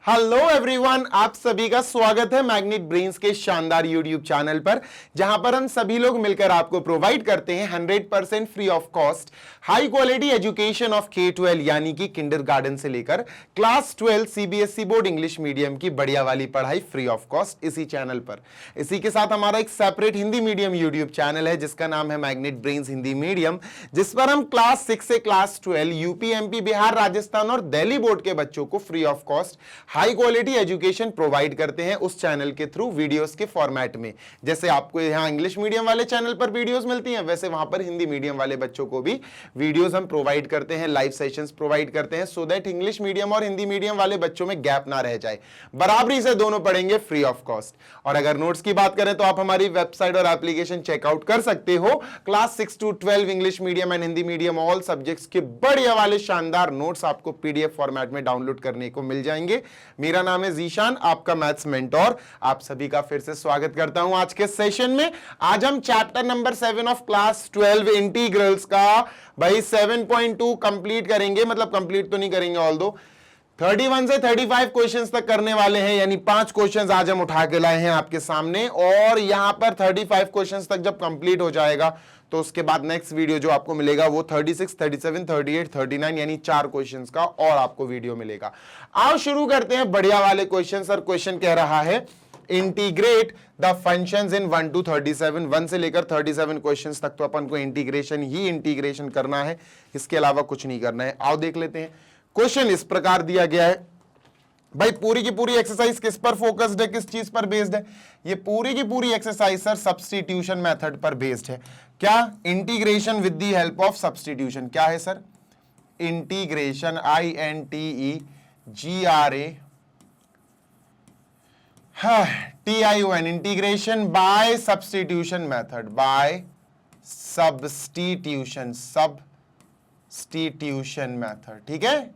Hello everyone, आप सभी का स्वागत है मैग्नेट ब्रेन्स के शानदार यूट्यूब चैनल पर, जहां पर हम सभी लोग मिलकर आपको प्रोवाइड करते हैं 100% free of cost high quality education of K-12 यानी कि किंडरगार्टन से लेकर class 12 CBSE board English medium की बढ़िया वाली पढ़ाई फ्री ऑफ कॉस्ट इसी चैनल पर। इसी के साथ हमारा एक separate Hindi medium YouTube channel है जिसका नाम है मैग्नेट ब्रेन्स हिंदी मीडियम, जिस पर हम क्लास 6 से class 12 UP, MP, Bihar, Rajasthan और दिल्ली बोर्ड के बच्चों को free of cost high quality education provide करते हैं उस चैनल के थ्रू वीडियोस के फॉर्मेट में। जैसे आपको यहां इंग्लिश मीडियम वाले चैनल पर वीडियोस मिलती हैं, वैसे वहां पर हिंदी मीडियम वाले बच्चों को भी वीडियोस हम प्रोवाइड करते हैं, लाइव सेशंस प्रोवाइड करते हैं, सो दैट इंग्लिश मीडियम और हिंदी मीडियम वाले बच्चों में गैप ना रह जाए, बराबरी से दोनों पढ़ेंगे फ्री ऑफ कॉस्ट। और अगर नोट्स की बात करें तो आप हमारी वेबसाइट और एप्लीकेशन चेकआउट कर सकते हो। Class 6 to 12 English medium and Hindi medium all subjects के बढ़िया वाले शानदार नोट्स आपको PDF फॉर्मेट में डाउनलोड करने को मिल जाएंगे। मेरा नाम है जीशान, आपका मैथ्स मेंटोर। आप सभी का फिर से स्वागत करता हूं आज के सेशन में। आज हम chapter number 7 of class 12 integrals का भाई 7.2 कंप्लीट करेंगे। मतलब कंप्लीट तो नहीं करेंगे, ऑल दो 31 से 35 क्वेश्चंस तक करने वाले हैं, यानी 5 क्वेश्चंस आज हम उठा के लाए हैं आपके सामने। और यहां पर 35 क्वेश्चंस तक जब कंप्लीट हो जाएगा तो उसके बाद नेक्स्ट वीडियो जो आपको मिलेगा वो 36, 37, 38, 39 यानी 4 क्वेश्चंस का और आपको वीडियो मिलेगा। आओ शुरू करते हैं बढ़िया वाले क्वेश्चन। सर क्वेश्चन कह रहा है integrate the functions in 1 to 37। 1 से लेकर 37 क्वेश्चंस तक तो अपन को इंटीग्रेशन करना है, इसके अलावा कुछ नहीं करना है। आओ देख लेते हैं। क्वेश्चन इस प्रकार दिया गया है भाई, पूरी की पूरी एक्सरसाइज किस पर फोकस्ड है, किस चीज पर बेस्ड है? ये पूरी की पूरी एक्सरसाइज सर सब्स्टिट्यूशन मेथड पर बेस्ड है। क्या? Integration with the help of substitution. क्या है sir? Integration INTEGRATION integration by substitution method, by substitution method. ठीक है,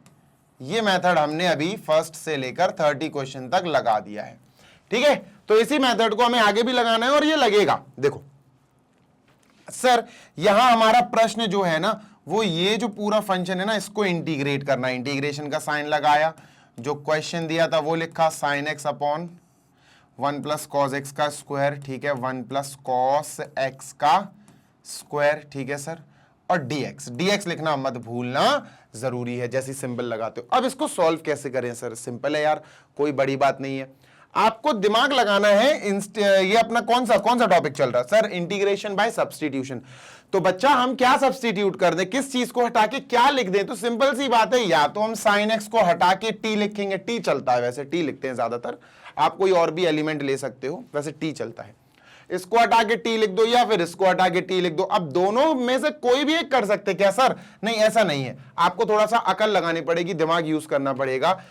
ये मेथड हमने अभी फर्स्ट से लेकर 30 क्वेश्चन तक लगा दिया है। ठीक है, तो इसी मेथड को हमें आगे भी लगाना है और ये लगेगा। देखो सर, यहां हमारा प्रश्न जो है ना, वो ये जो पूरा फंक्शन है ना, इसको इंटीग्रेट करना है। इंटीग्रेशन का साइन लगाया, जो क्वेश्चन दिया था वो लिखा sin x upon 1 plus cos x का स्क्वायर। ठीक है, 1 प्लस cos x का स्क्वायर। ठीक है सर, और dx लिखना मत भूलना, जरूरी है जैसी सिंबल लगाते हो। अब इसको सॉल्व कैसे करें सर? सिंपल है यार, कोई बड़ी बात नहीं है। आपको दिमाग लगाना है। ये अपना कौन सा टॉपिक चल रहा है सर? Integration by substitution. तो बच्चा हम क्या सब्स्टिट्यूट कर दें, किस चीज को हटा के क्या लिख दें? तो सिंपल सी बात है, या तो हम sin x को हटा के t लिखेंगे। t चलता है, वैसे t लिखते हैं ज्यादातर, आप कोई और भी एलिमेंट ले सकते हो, वैसे t चलता है। इसको हटा के t लिख दो या फिर इसको हटा के t लिख दो। अब दोनों में से कोई भी एक कर सकते क्या सर? नहीं, ऐसा नहीं है। आपको थोड़ा सा अकल लगानी पड़ेगी, दिमाग यूज करना पड़ेगा।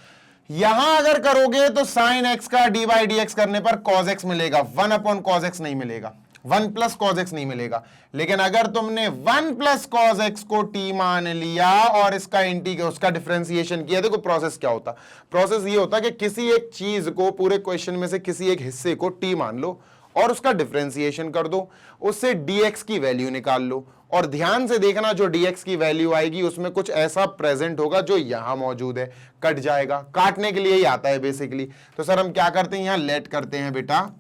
यहां अगर करोगे तो sin x का d बाई डी एक्स करने पर cos x मिलेगा, 1 अपॉन cos x नहीं मिलेगा, 1 प्लस cos x नहीं मिलेगा। लेकिन अगर तुमने 1 प्लस cos x को t मान लिया और उसका डिफरेंशिएशन किया, देखो प्रोसेस क्या होता? प्रोसेस ये होता कि किसी एक चीज को, पूरे क्वेश्चन में से किसी एक हिस्से को t मान लो और उसका डिफरेंशिएशन कर दो, उससे dx की वैल्यू निकाल लो। और ध्यान से देखना, जो dx की वैल्यू आएगी उसमें कुछ ऐसा प्रेजेंट होगा जो यहां मौजूद है, कट जाएगा। काटने के लिए ही आता है बेसिकली। तो सर हम क्या करते हैं, यहां लेट करते हैं बेटा,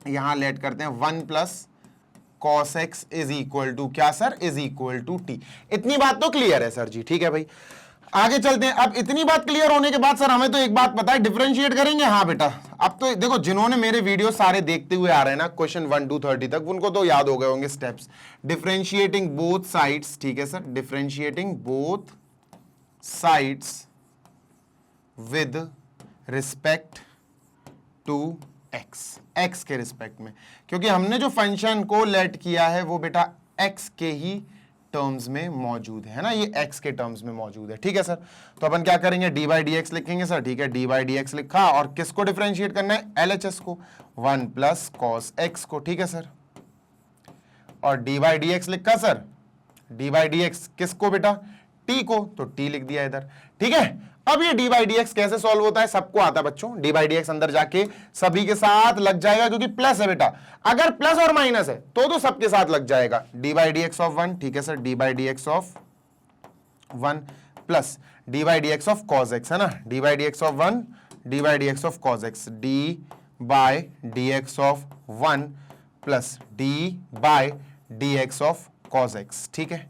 यहां लेट करते हैं 1 plus cos x is equal to क्या sir? Is equal to t। इतनी बात तो क्लियर है सर जी। ठीक है भाई, आगे चलते हैं। अब इतनी बात क्लियर होने के बाद सर हमें तो एक बात पता है, डिफरेंशिएट करेंगे। हाँ बेटा, अब तो देखो जिन्होंने मेरे वीडियो सारे देखते हुए आ रहे हैं ना, क्वेश्चन 1 to 30 तक, उनको तो याद हो गए होंगे स्टेप्स। डिफरेंशिएटिंग बोथ साइड्स, ठीक है sir, differentiating both sides with respect to x के रिस्पेक्ट में, क्योंकि हमने जो फंक्शन को लेट किया है वो बेटा एक्स के ही टर्म्स में मौजूद है ना, ये x के टर्म्स में मौजूद है। ठीक है सर, तो अपन क्या करेंगे, d बाई डी एक्स लिखेंगे सर। ठीक है, d बाई डी एक्स लिखा, और किसको डिफरेंशिएट करना है? LHS को, 1 प्लस cos x को। ठीक है सर, और d बाई डी एक्स लिखा sir, d by d x किसको बेटा? t को, तो t लिख दिया इधर। ठीक है, अब ये d बाई डी एक्स कैसे सॉल्व होता है? सबको आता है बच्चों। d बाई डी एक्स अंदर जाके सभी के साथ लग जाएगा, क्योंकि प्लस है बेटा। अगर प्लस और माइनस है तो सबके साथ लग जाएगा। d by d x of 1, ठीक है sir, d by d x of 1 plus d by d x of cos x, है ना, d by d x of 1 d by d x of cos x, d by d x of 1 plus d by d x of cos x, ठीक है,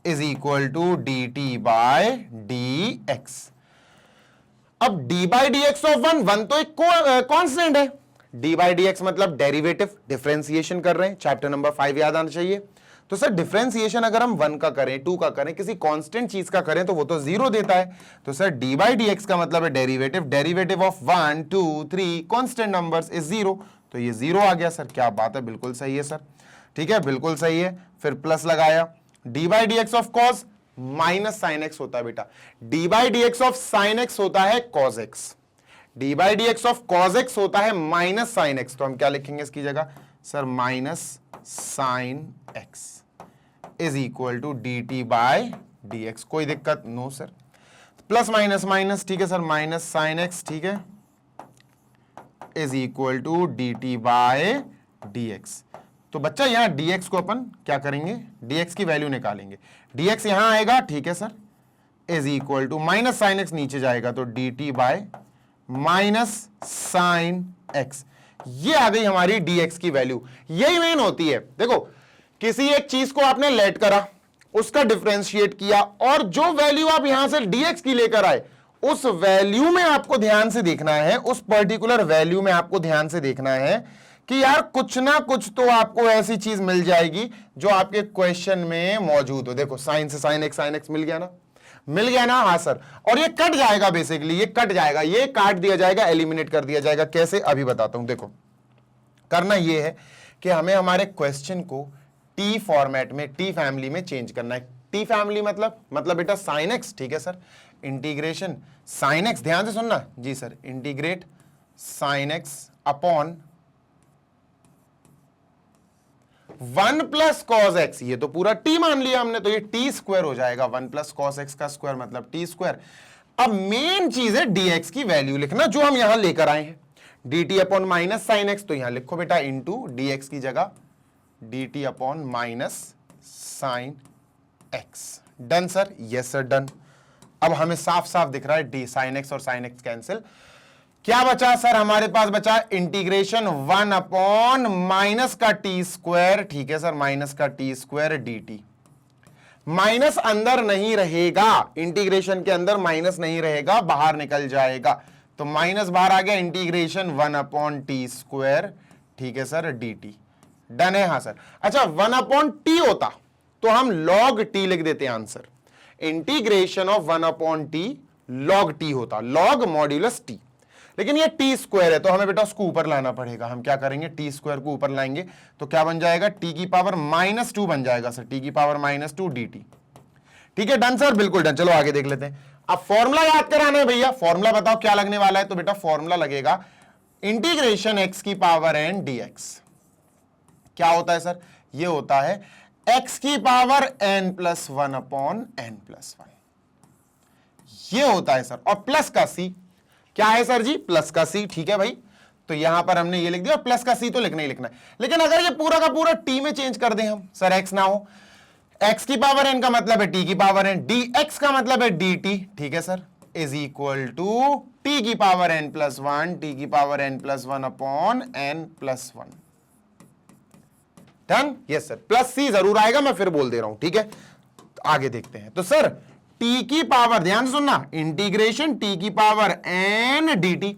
is equal to d t by d x. अब d by d x of 1 तो एक constant है, d by d x मतलब derivative, differentiation कर रहे हैं, चैप्टर नंबर 5 याद आना चाहिए। तो सर डिफरेंशिएशन अगर हम 1 का करें, 2 का करें, किसी कांस्टेंट चीज का करें तो वो तो 0 देता है। तो sir d by d x का मतलब है derivative, derivative of 1 2 3 constant numbers is 0, तो ये 0 आ गया सर। क्या बात है, बिल्कुल सही है सर, ठीक है, बिल्कुल सही है। फिर प्लस लगाया, D by d x of cos minus sine x होता है बेटा, D by d x of sine x होता है cos x, d by d x of cos x होता है माइनस साइन एक्स। तो हम क्या लिखेंगे इसकी जगह sir, minus sine x is equal to d t by d x. कोई दिक्कत no sir, plus minus minus, ठीक है सर, माइनस साइन एक्स, ठीक है, is equal to d t by d x. तो बच्चा यहां dx को अपन क्या करेंगे, dx की वैल्यू निकालेंगे, dx यहां आएगा, ठीक है sir, is equal to minus sine x नीचे जाएगा तो dt by minus sine x. ये आ गई हमारी dx की वैल्यू। यही मेन होती है, देखो किसी एक चीज को आपने लेट करा, उसका डिफरेंशिएट किया, और जो वैल्यू आप यहां से dx की लेकर आए, उस वैल्यू में आपको ध्यान से देखना है, उस पर्टिकुलर वैल्यू में आपको ध्यान से देखना है कि यार कुछ ना कुछ तो आपको ऐसी चीज मिल जाएगी जो आपके क्वेश्चन में मौजूद हो। देखो साइन से साइन एक्स मिल गया ना, मिल गया ना, हाँ सर, और ये कट जाएगा, बेसिकली ये कट जाएगा, ये काट दिया जाएगा, एलिमिनेट कर दिया जाएगा। कैसे, अभी बताता हूं। देखो करना ये है कि हमें हमारे क्वेश्चन को टी फॉर्मेट में, टी फैमिली में चेंज करना है। टी फैमिली मतलब बेटा साइन एक्स, ठीक है सर, इंटीग्रेशन साइन एक्स, ध्यान से सुनना जी sir, integrate sine x upon 1 plus cos x, ये तो पूरा टी मान लिया हमने, तो ये टी स्क्वायर हो जाएगा, 1 प्लस कॉस एक्स का स्क्वायर मतलब टी स्क्वायर। अब मेन चीज है dx की वैल्यू लिखना, जो हम यहां लेकर आए हैं, dt upon minus sine x, तो यहां लिखो बेटा इंटू dx की जगह dt upon minus sine x. Done sir, yes sir done. अब हमें साफ साफ दिख रहा है डी साइन एक्स और साइन एक्स कैंसिल, क्या बचा सर, हमारे पास बचा इंटीग्रेशन 1 अपॉन माइनस का टी स्क्वायर, ठीक है सर, माइनस का टी स्क्वायर dt। माइनस अंदर नहीं रहेगा, इंटीग्रेशन के अंदर माइनस नहीं रहेगा, बाहर निकल जाएगा, तो माइनस बाहर आ गया, इंटीग्रेशन 1 अपॉन टी स्क्वायर, ठीक है सर, dt। डन है, हाँ सर। अच्छा 1 अपॉन टी होता तो हम log t लिख देते हैं answer, integration of 1 upon T log t होता, log मॉड्यूलस t, लेकिन ये टी स्क्वायर है तो हमें बेटा उसको ऊपर लाना पड़ेगा। हम क्या करेंगे, टी स्क्वायर को ऊपर लाएंगे तो क्या बन जाएगा, टी की पावर -2 बन जाएगा सर, टी की पावर -2 dt। ठीक है, डन सर, बिल्कुल डन। चलो आगे देख लेते हैं। अब फॉर्मूला याद कराना है भैया, फॉर्मूला बताओ क्या लगने वाला है, तो बेटा फॉर्मूला लगेगा इंटीग्रेशन x की पावर n dx। क्या होता है सर, ये होता है x की पावर n+1 अपॉन n+1, ये होता है सर। और प्लस का c क्या है सर जी, प्लस का c, ठीक है भाई, तो यहां पर हमने ये लिख दिया, और प्लस का c तो लिखना ही लिखना है। लेकिन अगर ये पूरा का पूरा t में चेंज कर दें हम, सर x ना हो, x की पावर n का मतलब है t की पावर n, dx का मतलब है dt, ठीक है sir, is equal to t की पावर n+1, t की power n+1 upon n+1। Done, yes sir, plus c जरूर आएगा, मैं फिर बोल दे रहा हूं, ठीक है। आगे देखते हैं, तो सर t की पावर, ध्यान से सुनना, इंटीग्रेशन t की power n dt,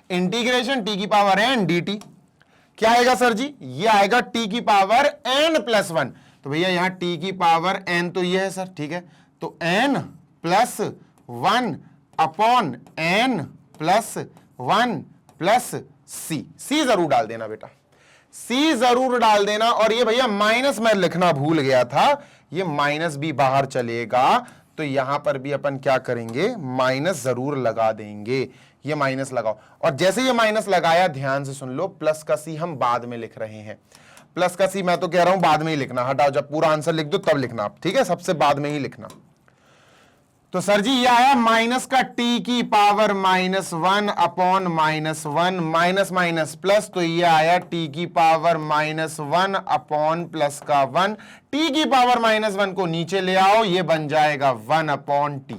integration t की पावर n dt क्या आएगा सर जी, ये आएगा t की पावर n+1। तो भैया यहां t की पावर n तो ये है सर, ठीक है, तो n+1 upon n+1 plus c जरूर डाल देना बेटा, c जरूर डाल देना। और ये भैया माइनस मैं लिखना भूल गया था, ये माइनस भी बाहर चलेगा, तो यहां पर भी अपन क्या करेंगे, माइनस जरूर लगा देंगे, ये माइनस लगाओ। और जैसे ये माइनस लगाया, ध्यान से सुन लो, प्लस का c हम बाद में लिख रहे हैं, प्लस का c मैं तो कह रहा हूं बाद में ही लिखना, हटाओ, जब पूरा आंसर लिख दो तब लिखना आप, ठीक है, सबसे बाद में ही लिखना। तो सर जी ये आया माइनस का t की power -1 upon -1, minus minus plus, तो ये आया t की पावर -1 अपॉन प्लस का 1, t की पावर -1 को नीचे ले आओ, ये बन जाएगा 1 अपॉन t।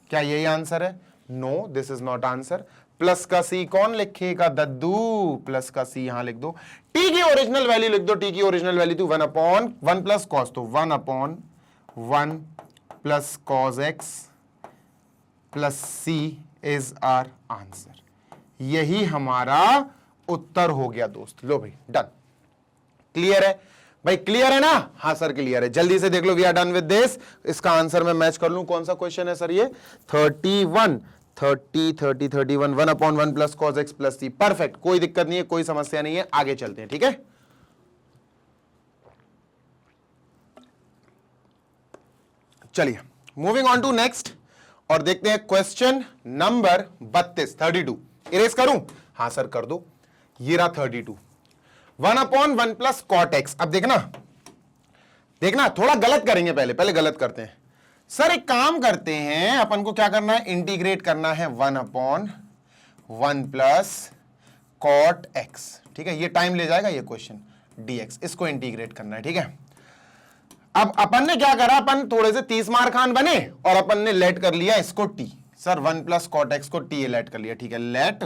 क्या यही आंसर है, no, this is not answer. Plus का सी कौन लिखेगा? दद्दू। प्लस का सी यहां लिख दो। टी की ओरिजिनल वैल्यू लिख दो। टी की ओरिजिनल वैल्यू थी 1/1 प्लस कॉस, तो 1/1 plus cos x plus c is our answer. यही हमारा उत्तर हो गया दोस्त। लो भाई, डन। क्लियर है भाई? क्लियर है ना? हाँ सर क्लियर है। जल्दी से देख लो, we are done with this. इसका आंसर मैं मैच कर लूं। कौन सा क्वेश्चन है सर ये? 31 31 1/1 plus cos x plus c. Perfect, कोई दिक्कत नहीं है, कोई समस्या नहीं है। आगे चलते हैं, ठीक है? चलिए, मूविंग ऑन टू नेक्स्ट और देखते हैं क्वेश्चन नंबर 32 32। इरेज करूं? हाँ सर कर दो। ये रहा 32। 1/1 प्लस कॉट एक्स। अब देखना थोड़ा गलत करेंगे। पहले गलत करते हैं सर। एक काम करते हैं, अपन को क्या करना है? इंटीग्रेट करना है 1/1 प्लस कॉट एक्स। ठीक है, ये टाइम ले जाएगा ये क्वेश्चन। dx इसको इंटीग्रेट करना है, ठीक है? अब अपन ने क्या करा? अपन थोड़े से 30 मार खान बने और अपन ने लेट कर लिया इसको t। Sir 1 plus cot x को t लेट कर लिया, ठीक है? Let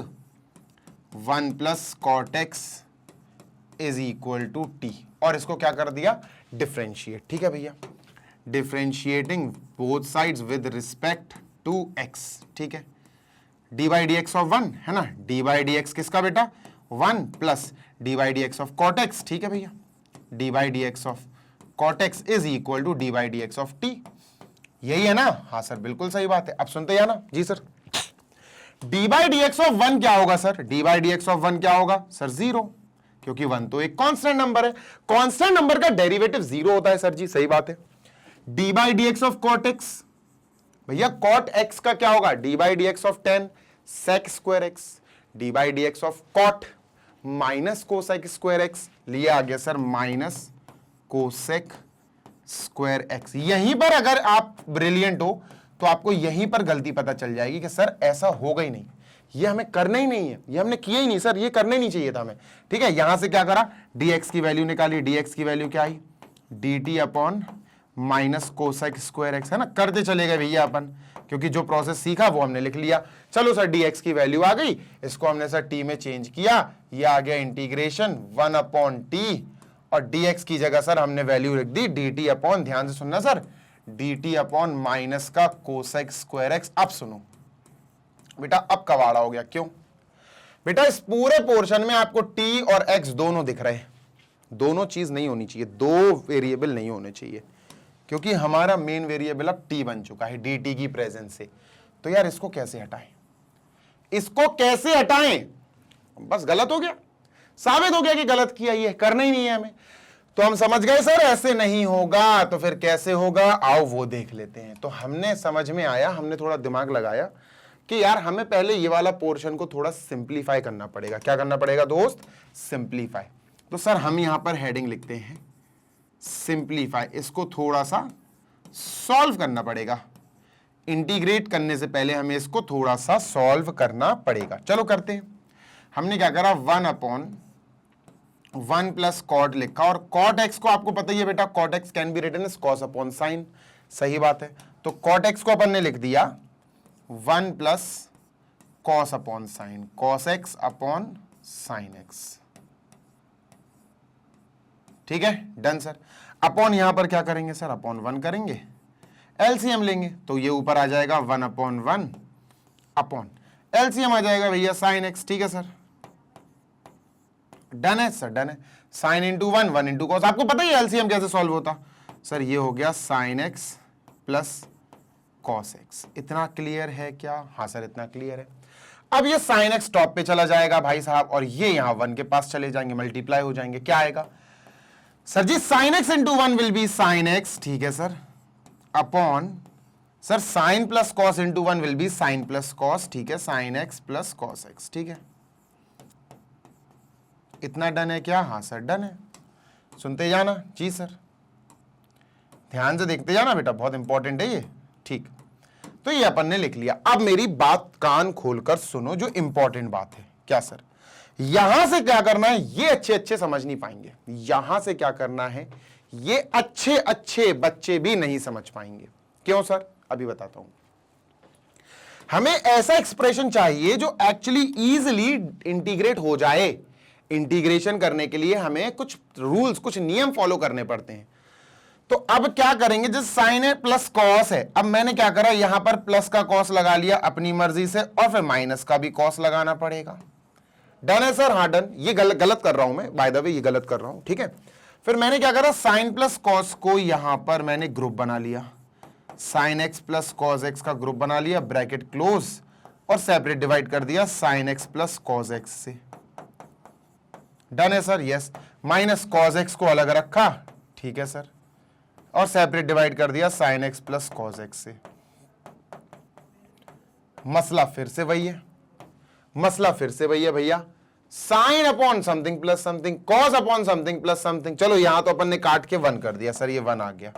1 plus cot x is equal to t, और इसको क्या कर दिया? डिफरेंशिएट। ठीक है भैया, differentiating both sides with respect to x. ठीक है, d by d x of 1 है ना? डी बाई डी एक्स किसका बेटा? 1 plus d by d x of cot x. ठीक है भैया, d by d x of cot x is equal to d by d x of t. यही है ना? हाँ सर बिल्कुल सही बात है। अब सुनते हैं ना जी sir. D by d x of 1 क्या होगा sir? D by d x of 1 क्या होगा सर? 0, क्योंकि 1 तो एक कांस्टेंट नंबर है। कांस्टेंट नंबर का डेरिवेटिव 0 होता है सर जी, सही बात है। D by d x of cot x, भैया कॉट एक्स का क्या होगा? D by d x of 10 sec square x. D by d x of cot minus cosec square x, लिया आ गया sir minus cosec square x. यहीं पर अगर आप ब्रिलियंट हो तो आपको यहीं पर गलती पता चल जाएगी कि सर ऐसा होगा ही नहीं, ये हमें करना ही नहीं है, ये हमने किया ही नहीं सर, ये करना ही नहीं चाहिए था हमें। ठीक है, यहां से क्या करा? dx की वैल्यू निकाली। dx की वैल्यू क्या आई? dt upon minus cosec square x, है ना? करते चले गए भैया अपन, क्योंकि जो प्रोसेस सीखा वो हमने लिख लिया। चलो सर dx की वैल्यू आ गई, इसको हमने सर t में चेंज किया, ये आ गया इंटीग्रेशन 1/t, और dx की जगह सर हमने वैल्यू लिख दी dt अपॉन, ध्यान से सुनना सर, dt अपॉन माइनस का कोसेक स्क्वायर एक्स। अब सुनो बेटा, अब कवाड़ा हो गया। क्यों बेटा? इस पूरे पोर्शन में आपको t और x दोनों दिख रहे हैं। दोनों चीज नहीं होनी चाहिए, दो वेरिएबल नहीं होने चाहिए, क्योंकि हमारा मेन वेरिएबल अब t बन चुका है dt की प्रेजेंस से। तो यार इसको कैसे हटाएं? इसको कैसे हटाएं? बस गलत हो गया, साबित हो गया कि गलत किया, ये करना ही नहीं है हमें। तो हम समझ गए सर ऐसे नहीं होगा, तो फिर कैसे होगा? आओ वो देख लेते हैं। तो हमने समझ में आया, हमने थोड़ा दिमाग लगाया कि यार हमें पहले ये वाला पोर्शन को थोड़ा सिंप्लीफाई करना पड़ेगा। क्या करना पड़ेगा दोस्त? सिंप्लीफाई। तो सर हम यहां पर हेडिंग लिखते हैं सिंप्लीफाई। इसको थोड़ा सा सॉल्व करना पड़ेगा, इंटीग्रेट करने से पहले हमें इसको थोड़ा सा सॉल्व करना पड़ेगा। चलो करते हैं। हमने क्या करा? 1/1 प्लस कॉट लिखा, और कॉट एक्स को आपको पता ही है बेटा, cot x can be written as cos upon sine. सही बात है। तो कॉट एक्स को अपन ने लिख दिया 1 plus cos upon sign, cos x upon sine x. ठीक है, डन सर। अपॉन यहां पर क्या करेंगे सर? अपॉन 1 करेंगे, एलसीएम लेंगे, तो ये ऊपर आ जाएगा 1/1 अपॉन एलसीएम आ जाएगा भैया साइन एक्स। ठीक है सर, डन है सर, डन है। Sign into 1, 1 into cos. आपको पता ही है एलसीएम कैसे सॉल्व होता सर? ये हो गया sign x plus cos x. इतना क्लियर है क्या? हाँ सर इतना क्लियर है। अब ये साइन एक्स टॉप पे चला जाएगा भाई साहब, और ये यहां 1 के पास चले जाएंगे, मल्टीप्लाई हो जाएंगे। क्या आएगा सर जी? Sine x into 1 will be sine x. ठीक है sir, upon sir sine plus cos into 1 will be sine plus cos. ठीक है, sine x plus cos x. ठीक है, इतना डन है क्या? हाँ सर डन है। सुनते जाना जी सर, ध्यान से देखते जाना बेटा, बहुत इंपॉर्टेंट है ये। ठीक, तो ये अपन ने लिख लिया। अब मेरी बात कान खोलकर सुनो, जो इंपॉर्टेंट बात है। क्या सर? यहां से क्या करना है? ये अच्छे अच्छे समझ नहीं पाएंगे। यहां से क्या करना है? ये अच्छे अच्छे बच्चे भी नहीं समझ पाएंगे। क्यों सर? अभी बताता हूं। हमें ऐसा एक्सप्रेशन चाहिए जो एक्चुअली इजीली इंटीग्रेट हो जाए। इंटीग्रेशन करने के लिए हमें कुछ रूल्स, कुछ नियम फॉलो करने पड़ते हैं। तो अब क्या करेंगे, जैसे साइन है प्लस कॉस है, अब मैंने क्या करा, यहां पर प्लस का कॉस लगा लिया अपनी मर्जी से, और फिर माइनस का भी कॉस लगाना पड़ेगा। डन है सर? हाँ डन। ये गलत कर रहा हूं मैं, बाय द वे ये गलत कर रहा हूं, ठीक है। फिर मैंने क्या करा, साइन प्लस कॉस को यहां पर मैंने ग्रुप बना लिया, sign x plus cos x का ग्रुप बना लिया, ब्रैकेट क्लोज, और सेपरेट डिवाइड कर दिया sign x plus cos x से। डन है sir? Yes. Minus cos x को अलग रखा, ठीक है सर, और सेपरेट डिवाइड कर दिया sign x plus cos x से। मसला फिर से वही है, मसला फिर से वही है भैया, sine upon something plus something, cos upon something plus something. चलो यहां तो अपन ने काट के 1 कर दिया सर, ये 1 आ गया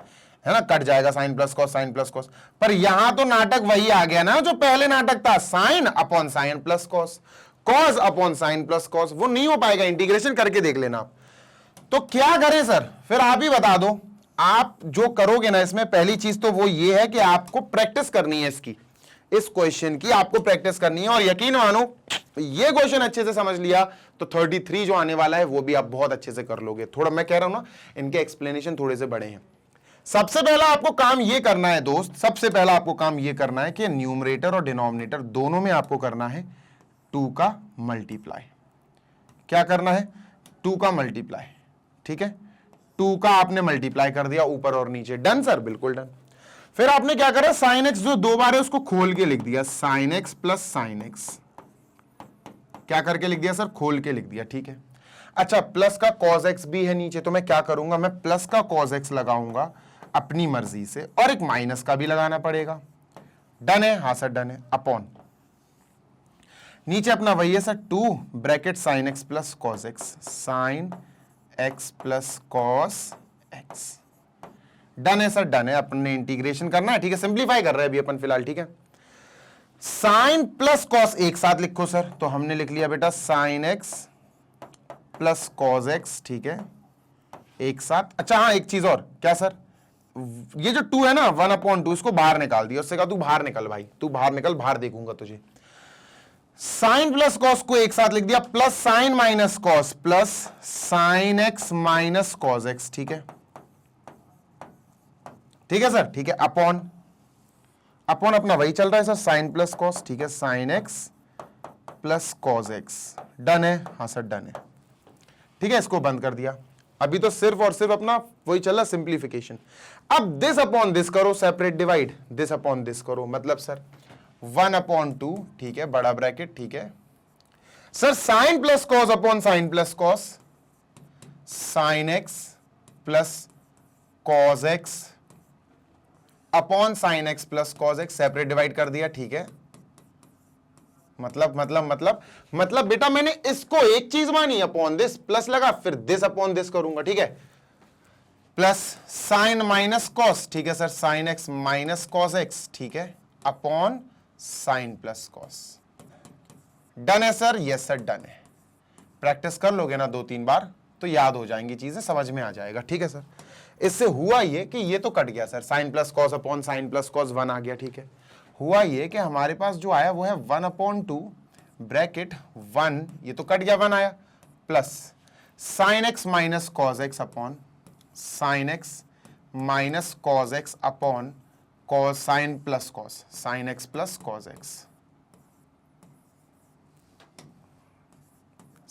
है ना, कट जाएगा sine plus cos, sine plus cos. पर यहां तो नाटक वही आ गया ना जो पहले नाटक था, sine upon sine plus cos, cos upon sine plus cos. वो नहीं हो पाएगा, इंटीग्रेशन करके देख लेना आप। तो क्या करें सर? फिर आप ही बता दो। आप जो करोगे ना इसमें, पहली चीज तो वो ये है कि आपको प्रैक्टिस करनी है इसकी, इस क्वेश्चन की आपको प्रैक्टिस करनी है। और यकीन मानो ये क्वेश्चन अच्छे से समझ लिया तो 33 जो आने वाला है वो भी आप बहुत अच्छे से कर लोगे। थोड़ा मैं कह रहा हूं ना, इनके एक्सप्लेनेशन थोड़े से बड़े हैं। सबसे पहला आपको काम ये करना है दोस्त, सबसे पहला आपको काम ये करना है कि न्यूमरेटर और डिनोमिनेटर दोनों में आपको करना है 2 का मल्टीप्लाई। क्या करना है? 2 का मल्टीप्लाई, ठीक है। 2 का आपने मल्टीप्लाई कर दिया ऊपर और नीचे। Done sir? बिल्कुल डन। फिर आपने क्या करा, साइन एक्स जो 2 बार है उसको खोल के लिख दिया, sign x plus sine x. क्या करके लिख दिया सर? खोल के लिख दिया, ठीक है। अच्छा, प्लस का कॉस एक्स भी है नीचे, तो मैं क्या करूंगा, मैं प्लस का कॉस एक्स लगाऊंगा अपनी मर्जी से, और एक माइनस का भी लगाना पड़ेगा। डन है? हाँ सर डन है। अपॉन नीचे अपना वही है sir, 2 bracket sine x plus cos x, sine x plus cos x. Done है सर? डन है। अपन ने इंटीग्रेशन करना है, ठीक है, सिंप्लीफाई कर रहे हैं अभी अपन फिलहाल, ठीक है। साइन प्लस कॉस एक साथ लिखो सर, तो हमने लिख लिया बेटा sign x plus cos x, ठीक है, एक साथ। अच्छा हाँ, एक चीज और, क्या सर, ये जो 2 है ना, 1/2, इसको बाहर निकाल दिया। उससे कहा तू बाहर निकल भाई, तू बाहर निकल, बाहर देखूंगा तुझे। साइन प्लस कॉस को एक साथ लिख दिया, plus sine minus cos plus sine x minus cos x, ठीक है, ठीक है सर, ठीक है। अपॉन अपॉन अपना वही चल रहा है सर, साइन प्लस कॉस, ठीक है, sine x plus cos x. Done है? हाँ सर डन है, ठीक है। इसको बंद कर दिया। अभी तो सिर्फ और सिर्फ अपना वही चल रहा, सिंप्लीफिकेशन। अब दिस अपॉन दिस करो, separate divide, this upon this करो, मतलब सर 1/2, ठीक है, बड़ा ब्रैकेट, ठीक है sir. Sine plus cos upon sine plus cos, sine x plus cos x upon sine x plus cos x, separate divide कर दिया, ठीक है। मतलब बेटा मैंने इसको एक चीज मानी, अपॉन दिस, प्लस लगा, फिर दिस अपॉन दिस करूंगा, ठीक है। प्लस साइन माइनस कॉस, ठीक है sir, sign x minus cos x, ठीक है, upon sine plus cos. Done है सर? यस सर डन है। प्रैक्टिस कर लोगे ना 2-3 बार तो याद हो जाएंगी चीजें, समझ में आ जाएगा, ठीक है सर। इससे हुआ ये कि ये तो कट गया sir, sine plus cos upon sine plus cos 1 आ गया, ठीक है। हुआ ये कि हमारे पास जो आया वो है 1/2 ब्रैकेट 1, ये तो कट गया, 1 आया, plus sine x minus cos x upon sine x minus cos x upon cos sine plus cos, sine x plus cos x,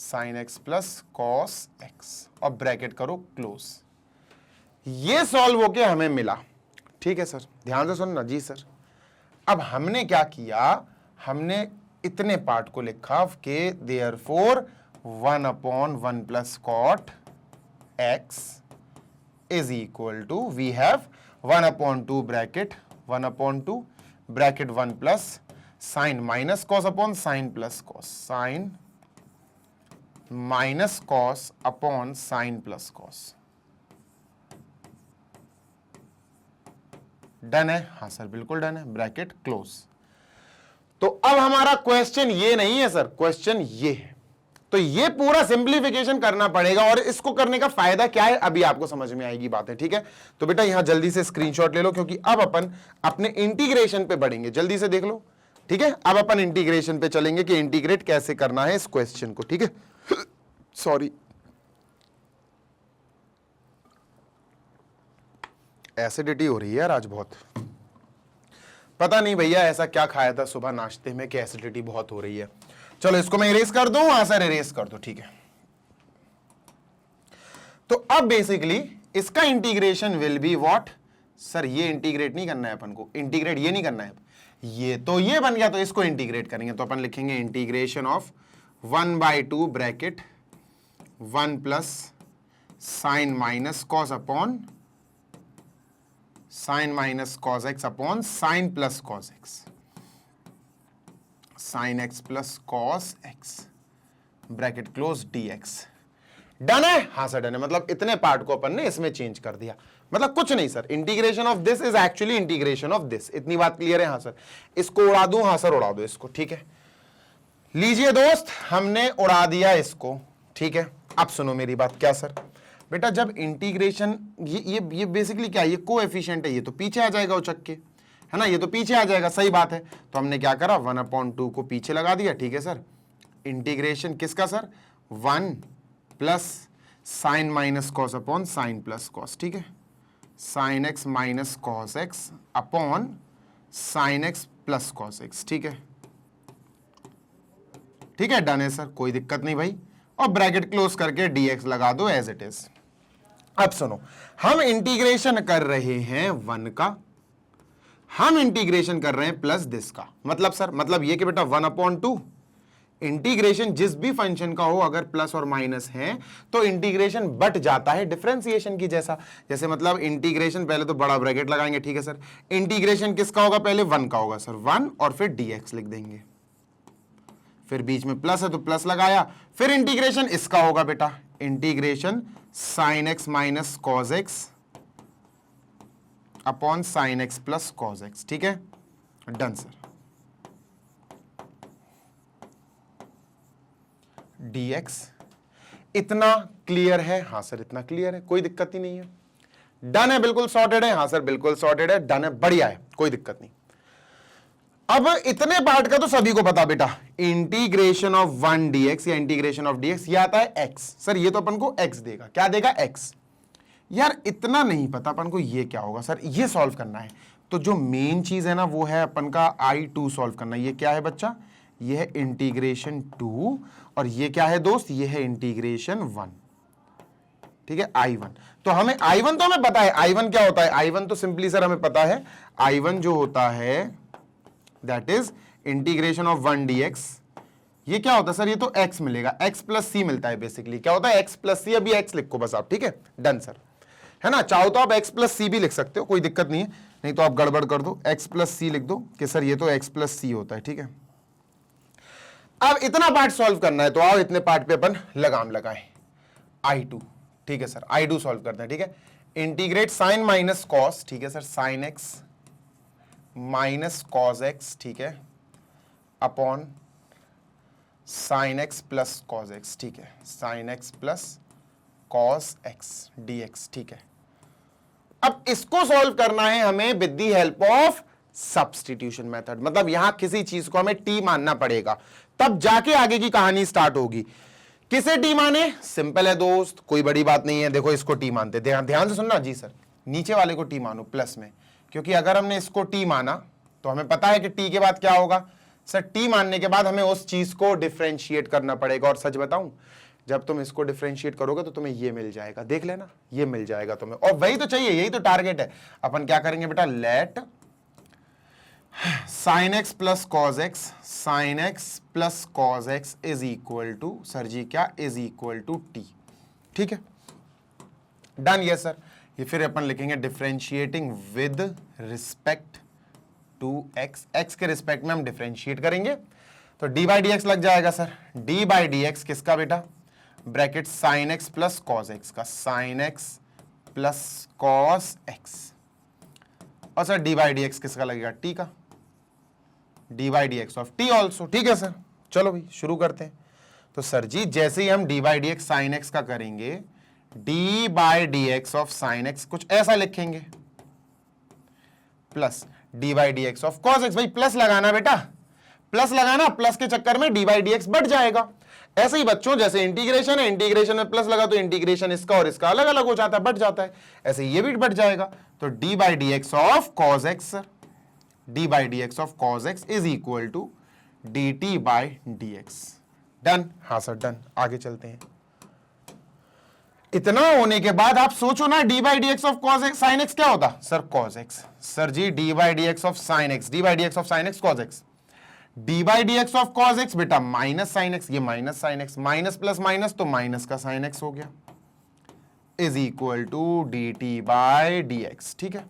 sine x plus cos x, और ब्रैकेट करो क्लोज। ये solve होके हमें मिला, ठीक है सर। ध्यान से सुनना जी सर। अब हमने क्या किया, हमने इतने पार्ट को लिखा कि therefore 1/1 plus cot x is equal to, we have 1/2 bracket 1/2 bracket 1 plus sine minus cos upon sine plus cos, sine minus cos upon sine plus cos. Done है? हाँ सर बिल्कुल डन है, ब्रैकेट क्लोज। तो अब हमारा question ये नहीं है सर, क्वेश्चन ये है। तो ये पूरा सिंप्लीफिकेशन करना पड़ेगा, और इसको करने का फायदा क्या है अभी आपको समझ में आएगी बातें, ठीक है। तो बेटा यहां जल्दी से स्क्रीनशॉट ले लो, क्योंकि अब अपन अपने इंटीग्रेशन पे बढ़ेंगे। जल्दी से देख लो, ठीक है, अब अपन इंटीग्रेशन पे चलेंगे कि इंटीग्रेट कैसे करना है इस क्वेश्चन को। ठीक है, सॉरी, एसिडिटी हो रही है यार आज बहुत, पता नहीं भैया ऐसा क्या खाया था सुबह नाश्ते में कि एसिडिटी बहुत हो रही है। चलो इसको मैं इरेज कर दूं, हां सर इरेज कर दो, ठीक है। तो अब बेसिकली इसका integration will be what sir, ये इंटीग्रेट नहीं करना है अपन को, इंटीग्रेट ये नहीं करना है, ये तो ये बन गया, तो इसको इंटीग्रेट करेंगे, तो अपन लिखेंगे integration of 1/2 bracket 1 plus sine minus cos upon sign minus cos x upon sine plus cos x, sine x plus cos x bracket close dx। Done है, हाँ सर डन है, मतलब इतने पार्ट को अपन ने इसमें चेंज कर दिया, मतलब कुछ नहीं sir, integration of this is actually integration of this, इतनी बात क्लियर है। हाँ सर, इसको उड़ा दूं, हाँ सर उड़ा दो इसको, ठीक है। लीजिए दोस्त, हमने उड़ा दिया इसको, ठीक है। अब सुनो मेरी बात, क्या सर बेटा, जब इंटीग्रेशन ये बेसिकली क्या है, ये कोएफिशिएंट है, ये तो पीछे आ जाएगा उचक के, है ना, ये तो पीछे आ जाएगा, सही बात है। तो हमने क्या करा, 1/2 को पीछे लगा दिया, ठीक है सर। इंटीग्रेशन किसका sir, 1 plus sine minus cos upon sine plus cos, ठीक है, sine x minus cos x upon sine x plus cos x, ठीक है, ठीक है, डन है सर, कोई दिक्कत नहीं भाई। और ब्रैकेट क्लोज करके dx लगा दो एज इट इज। अब सुनो, हम इंटीग्रेशन कर रहे हैं 1 का, हम इंटीग्रेशन कर रहे हैं प्लस दिस का, मतलब सर, मतलब ये कि बेटा 1/2 इंटीग्रेशन जिस भी फंक्शन का हो अगर प्लस और माइनस है तो इंटीग्रेशन बट जाता है डिफरेंशिएशन की जैसा, जैसे मतलब इंटीग्रेशन पहले तो बड़ा ब्रैकेट लगाएंगे, ठीक है सर। इंटीग्रेशन किसका होगा, पहले 1 का होगा सर, 1 और फिर dx लिख देंगे, फिर बीच में प्लस है तो प्लस लगाया, फिर इंटीग्रेशन इसका होगा बेटा, integration sign x minus cos x upon sine x plus cos x, ठीक है, डन सर। dx इतना क्लियर है, हाँ सर इतना क्लियर है, कोई दिक्कत ही नहीं है, डन है, बिल्कुल सॉर्टेड है, हाँ सर बिल्कुल सॉर्टेड है, डन है, बढ़िया है, कोई दिक्कत नहीं। अब इतने पार्ट का तो सभी को पता बेटा, इंटीग्रेशन ऑफ 1 dx या इंटीग्रेशन ऑफ dx ये आता है x, सर ये तो अपन को x देगा, क्या देगा x। यार इतना नहीं पता अपन को ये क्या होगा सर, ये सॉल्व करना है, तो जो मेन चीज है ना वो है अपन का I2 सॉल्व करना। ये क्या है बच्चा, ये है इंटीग्रेशन 2 और ये क्या है दोस्त, ये है इंटीग्रेशन 1, ठीक है, I1। तो हमें I1 तो हमें पता है, I1 क्या होता है, I1 तो सिंपली सर हमें पता है, I1 जो होता है that is integration of 1 dx। ये क्या होता है सर, ये तो x मिलेगा, x प्लस सी मिलता है बेसिकली, क्या होता है x प्लस सी, अभी x लिखो बस आप, ठीक है, डन सर, है ना। चाहो तो आप x प्लस सी भी लिख सकते हो, कोई दिक्कत नहीं है, नहीं तो आप गड़बड़ कर दो, x प्लस सी लिख दो कि सर ये तो x प्लस सी होता है, ठीक है। अब इतना पार्ट सॉल्व करना है, तो आओ इतने पार्ट पे अपन लगाम लगाएं, I2, ठीक है सर, I2 सॉल्व करते हैं, ठीक है। इंटीग्रेट साइन माइनस कॉस, ठीक है sir, sign x minus cos x, ठीक है, upon sine x plus cos x, ठीक है, sine x plus cos x dx, ठीक है। अब इसको सॉल्व करना है हमें with the help of substitution method, मतलब यहां किसी चीज को हमें t मानना पड़ेगा, तब जाके आगे की कहानी स्टार्ट होगी। किसे t माने, सिंपल है दोस्त, कोई बड़ी बात नहीं है, देखो इसको t मानते, ध्यान से सुनना जी सर, नीचे वाले को t मानो प्लस में, क्योंकि अगर हमने इसको t माना तो हमें पता है कि t के बाद क्या होगा सर, t मानने के बाद हमें उस चीज को डिफरेंशिएट करना पड़ेगा, और सच बताऊं जब तुम इसको डिफरेंशिएट करोगे तो तुम्हें ये मिल जाएगा, देख लेना ये मिल जाएगा तुम्हें, और वही तो चाहिए, यही तो टारगेट है। अपन क्या करेंगे बेटा, let sine x plus cos x, sine x plus cos x is equal to sir जी क्या, इज इक्वल टू टी, ठीक है, डन। यस सर, ये फिर अपन लिखेंगे differentiating with respect to x, x के रिस्पेक्ट में हम डिफरेंशिएट करेंगे, तो डी बाई डी एक्स लग जाएगा sir, d by d x किसका बेटा, bracket sine x plus cos x का, sine x plus cos x, और sir d by d x किसका लगेगा, टी का, d by d x of t also, ठीक है सर। चलो भाई शुरू करते हैं। तो सर जी जैसे ही हम D by d x sine x का करेंगे, D by d x of sine x कुछ ऐसा लिखेंगे, plus d by d x of cos x, भाई प्लस लगाना बेटा, प्लस लगाना, प्लस के चक्कर में डी बाई डी एक्स बढ़ जाएगा। ऐसे ही बच्चों जैसे इंटीग्रेशन है, इंटीग्रेशन में प्लस लगा तो इंटीग्रेशन इसका और इसका अलग अलग हो जाता है, बढ़ जाता है, ऐसे ये भी बढ़ जाएगा। तो d by d x of cos x, sir d by d x of cos x is equal to d t by d x. Done? हाँ सर डन। आगे चलते हैं। इतना होने के बाद आप सोचो ना, d by d x of cos x sine x क्या होता? Sir cos x. सर जी d by d x of sine x, d by d x of sine x cos x, d by d x of cos x बेटा minus sine x, ये minus sine x, minus plus minus तो minus का sine x हो गया, is equal to d t by d x. ठीक है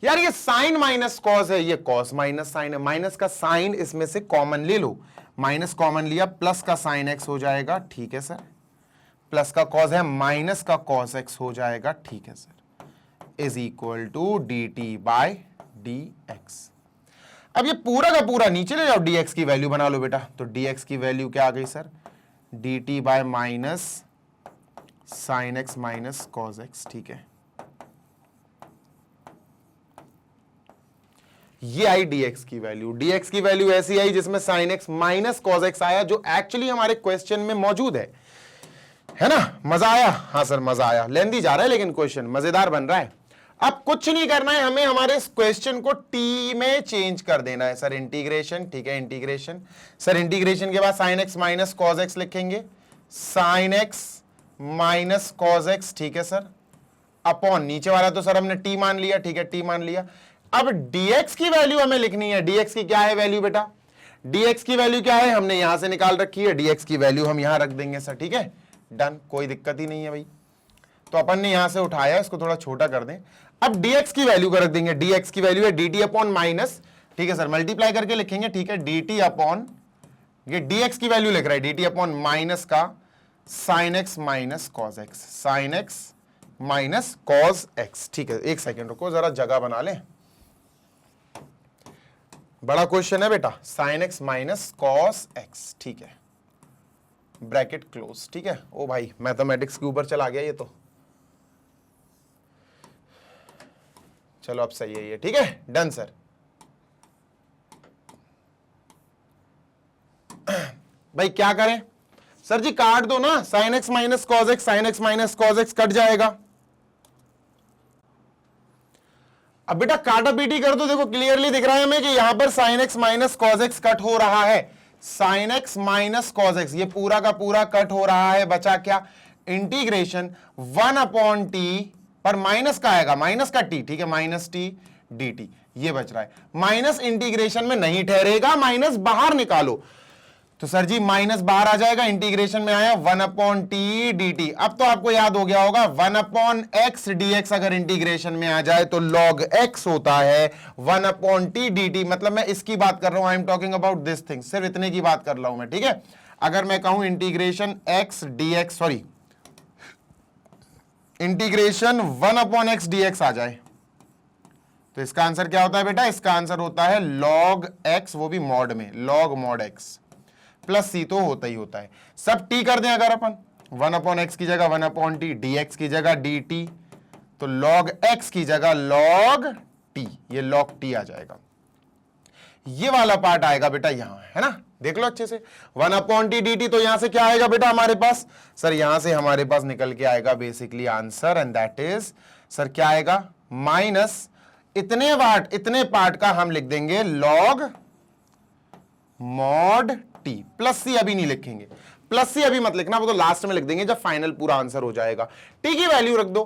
यार, ये साइन माइनस कॉस है, ये कॉस माइनस साइन है, माइनस का साइन इसमें से कॉमन ले लो, माइनस कॉमन लिया, प्लस का साइन एक्स हो जाएगा। ठीक है सर, प्लस का कॉस है, माइनस का कॉस एक्स हो जाएगा। ठीक है sir, is equal to d t by d x. अब ये पूरा का पूरा नीचे ले जाओ, डी एक्स की वैल्यू बना लो बेटा। तो डी एक्स की वैल्यू क्या आ गई sir? D t bye minus sine x minus cos x. ठीक है, ये आई dx की वैल्यू। dx की वैल्यू ऐसी आई जिसमें sin x minus cos x आया, जो एक्चुअली हमारे क्वेश्चन में मौजूद है ना? मजा आया? हाँ सर मजा आया। लेंदी जा रहा है लेकिन क्वेश्चन मजेदार बन रहा है। अब कुछ नहीं करना है हमें, हमारे इस क्वेश्चन को t में चेंज कर देना है सर। इंटीग्रेशन, ठीक है इंटीग्रेशन। सर इंटीग्रेशन के बाद sin x minus cos x लिखेंगे, sin x minus cos x। ठीक है सर, अपॉन नीचे वाला तो सर हमने t मान लिया। ठीक है, t मान लिया। अब dx की वैल्यू हमें लिखनी है। dx की क्या है वैल्यू बेटा? dx की वैल्यू क्या है? हमने यहां से निकाल रखी है, dx की वैल्यू हम यहां रख देंगे सर। ठीक है, डन, कोई दिक्कत ही नहीं है भाई। तो अपन ने यहां से उठाया, इसको थोड़ा छोटा कर दें। अब dx की वैल्यू को रख देंगे, dx की वैल्यू है dt अपॉन माइनस, ठीक है सर, मल्टीप्लाई करके लिखेंगे। ठीक है, dt अपॉन, ये dx की वैल्यू लिख रहा है, dt अपॉन माइनस का sin x minus cos x, sin x minus cos x। ठीक है, एक सेकेंड रुको, जरा जगह बना लें, बड़ा क्वेश्चन है बेटा। sin x minus cos x। ठीक है, ब्रैकेट क्लोज। ठीक है, ओ भाई मैथमेटिक्स के ऊपर चला गया ये तो। चलो अब सही है ये। ठीक है, डन सर। भाई क्या करें सर जी? काट दो ना, sin x minus cos x, sin x minus cos x cut जाएगा। अब बेटा काटा पीटी कर दो, देखो क्लियरली दिख रहा है हमें कि यहां पर sin x minus cos x cut हो रहा है। sin x minus cos x ये पूरा का पूरा कट हो रहा है। बचा क्या? इंटीग्रेशन 1 अपॉन टी पर माइनस का आएगा, माइनस का टी। ठीक है, माइनस टी डी टी ये बच रहा है। माइनस इंटीग्रेशन में नहीं ठहरेगा, माइनस बाहर निकालो तो सर जी माइनस बाहर आ जाएगा, इंटीग्रेशन में आया 1 अपॉन टी डी टी। अब तो आपको याद हो गया होगा 1 अपॉन एक्स डी एक्स अगर इंटीग्रेशन में आ जाए तो log x होता है 1 अपॉन टी डी टी। मतलब मैं इसकी बात कर रहा हूं, I am talking about this thing, सिर्फ इतने की बात कर रहा हूं मैं। ठीक है, अगर मैं कहूं integration x d x, sorry integration 1 upon x d x आ जाए तो इसका आंसर क्या होता है बेटा? इसका आंसर होता है log x, वो भी मॉड में, log mod x प्लस सी तो होता ही होता है। सब टी कर दें अगर अपन, 1 अपॉन एक्स की जगह 1 अपॉन टी, डी एक्स की जगह डी टी, तो log x की जगह log t, ये log t आ जाएगा। ये वाला पार्ट आएगा बेटा यहां, है ना? देख लो अच्छे से, 1 अपॉन टी डी टी। तो यहां से क्या आएगा बेटा हमारे पास? सर यहां से हमारे पास निकल के आएगा basically answer, and that is sir क्या आएगा? माइनस इतने पार्ट का हम लिख देंगे log mod t, प्लस सी अभी नहीं लिखेंगे, प्लस सी अभी मत लिखना, वो तो लास्ट में लिख देंगे जब फाइनल पूरा आंसर हो जाएगा। टी की वैल्यू रख दो,